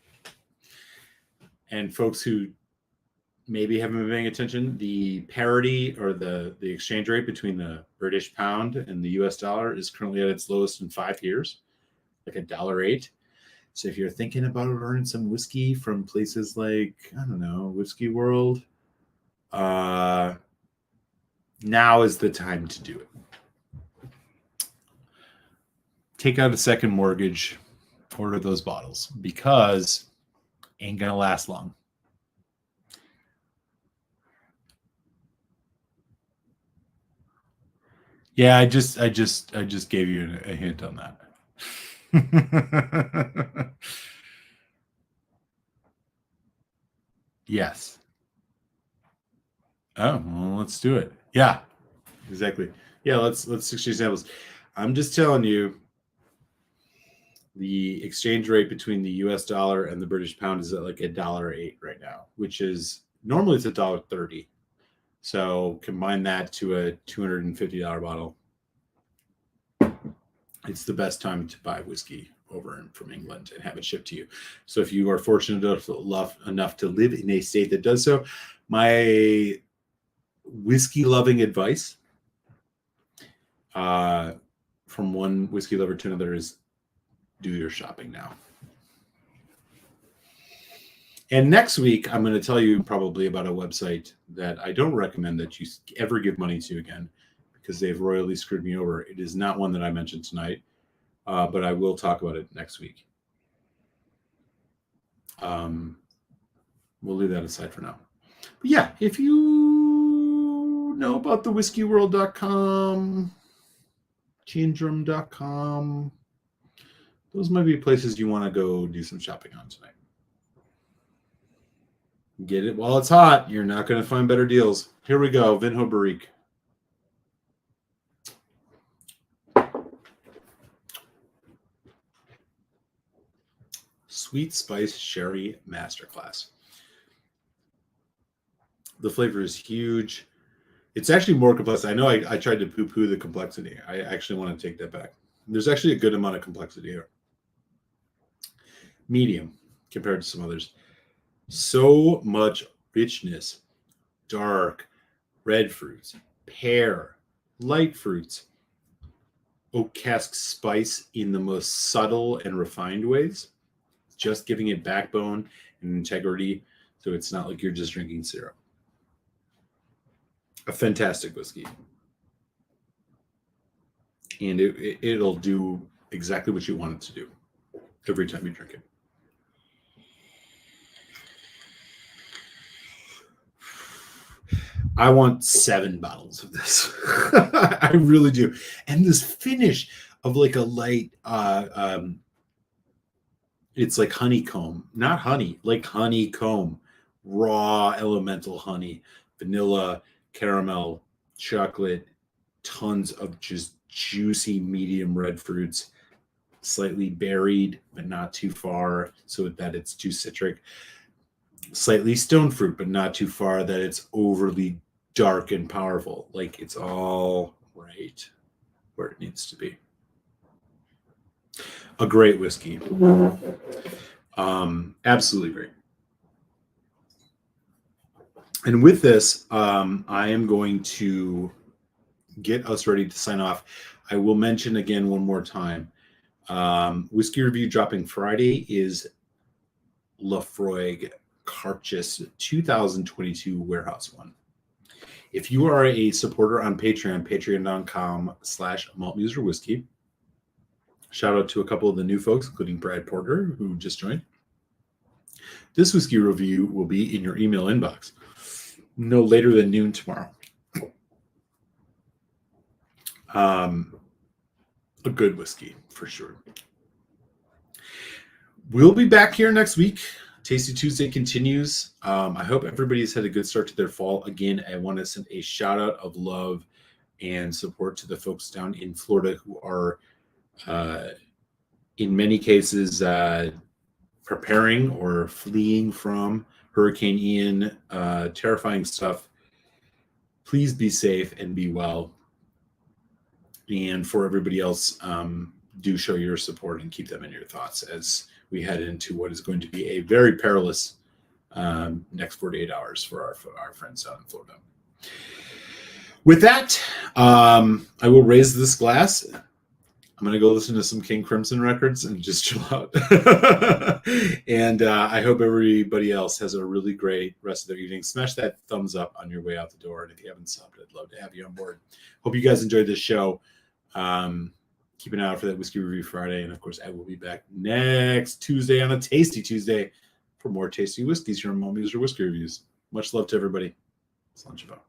And folks who maybe haven't been paying attention, the parity or the exchange rate between the British pound and the US dollar is currently at its lowest in 5 years, like $1.08. So if you're thinking about ordering some whiskey from places like, I don't know, Whiskey World, now is the time to do it. Take out a second mortgage, order those bottles, because ain't gonna last long. Yeah, I just gave you a hint on that. Yes. Oh, well, let's do it. Yeah, exactly. Yeah, let's exchange examples. I'm just telling you, the exchange rate between the US dollar and the British pound is at like $1.08 right now, which is normally it's $1.30. So combine that to a $250 bottle. It's the best time to buy whiskey over from England and have it shipped to you. So if you are fortunate enough to live in a state that does so, my whiskey loving advice from one whiskey lover to another is do your shopping now. And next week, I'm going to tell you probably about a website that I don't recommend that you ever give money to again, because they've royally screwed me over. It is not one that I mentioned tonight, but I will talk about it next week. We'll leave that aside for now. But yeah, if you know about the whiskeyworld.com, Chandrum.com, those might be places you want to go do some shopping on tonight. Get it while it's hot. You're not going to find better deals. Here we go. Vinho Barrique. Sweet Spice Sherry Masterclass. The flavor is huge. It's actually more complex. I know I tried to poo-poo the complexity. I actually want to take that back. There's actually a good amount of complexity here. Medium compared to some others. So much richness. Dark, red fruits, pear, light fruits, oak cask spice in the most subtle and refined ways, just giving it backbone and integrity, so it's not like you're just drinking syrup. A fantastic whiskey. And it'll do exactly what you want it to do every time you drink it. I want 7 bottles of this. I really do. And this finish of like a light, it's like honeycomb, not honey, like honeycomb, raw elemental honey, vanilla, caramel, chocolate, tons of just juicy medium red fruits, slightly berried, but not too far so that it's too citric. Slightly stone fruit, but not too far that it's overly dark and powerful. Like it's all right where it needs to be. A great whiskey. Absolutely great. And with this, I am going to get us ready to sign off. I will mention again one more time. Whiskey review dropping Friday is Laphroaig Carchis 2022 Warehouse One. If you are a supporter on Patreon, patreon.com/maltmuserwhiskey. Shout out to a couple of the new folks, including Brad Porter, who just joined. This whiskey review will be in your email inbox no later than noon tomorrow. A good whiskey, for sure. We'll be back here next week. Tasty Tuesday continues. I hope everybody's had a good start to their fall. Again, I want to send a shout out of love and support to the folks down in Florida who are, in many cases, preparing or fleeing from Hurricane Ian. Terrifying stuff. Please be safe and be well. And for everybody else, do show your support and keep them in your thoughts as we head into what is going to be a very perilous next 48 hours for our friends down in Florida. With that, I will raise this glass. I'm going to go listen to some King Crimson records and just chill out. And I hope everybody else has a really great rest of their evening. Smash that thumbs up on your way out the door. And if you haven't subbed, I'd love to have you on board. Hope you guys enjoyed this show. Keep an eye out for that Whiskey Review Friday. And, of course, I will be back next Tuesday on a Tasty Tuesday for more tasty whiskeys here on Mo Measler Whiskey Reviews. Much love to everybody. It's lunch about.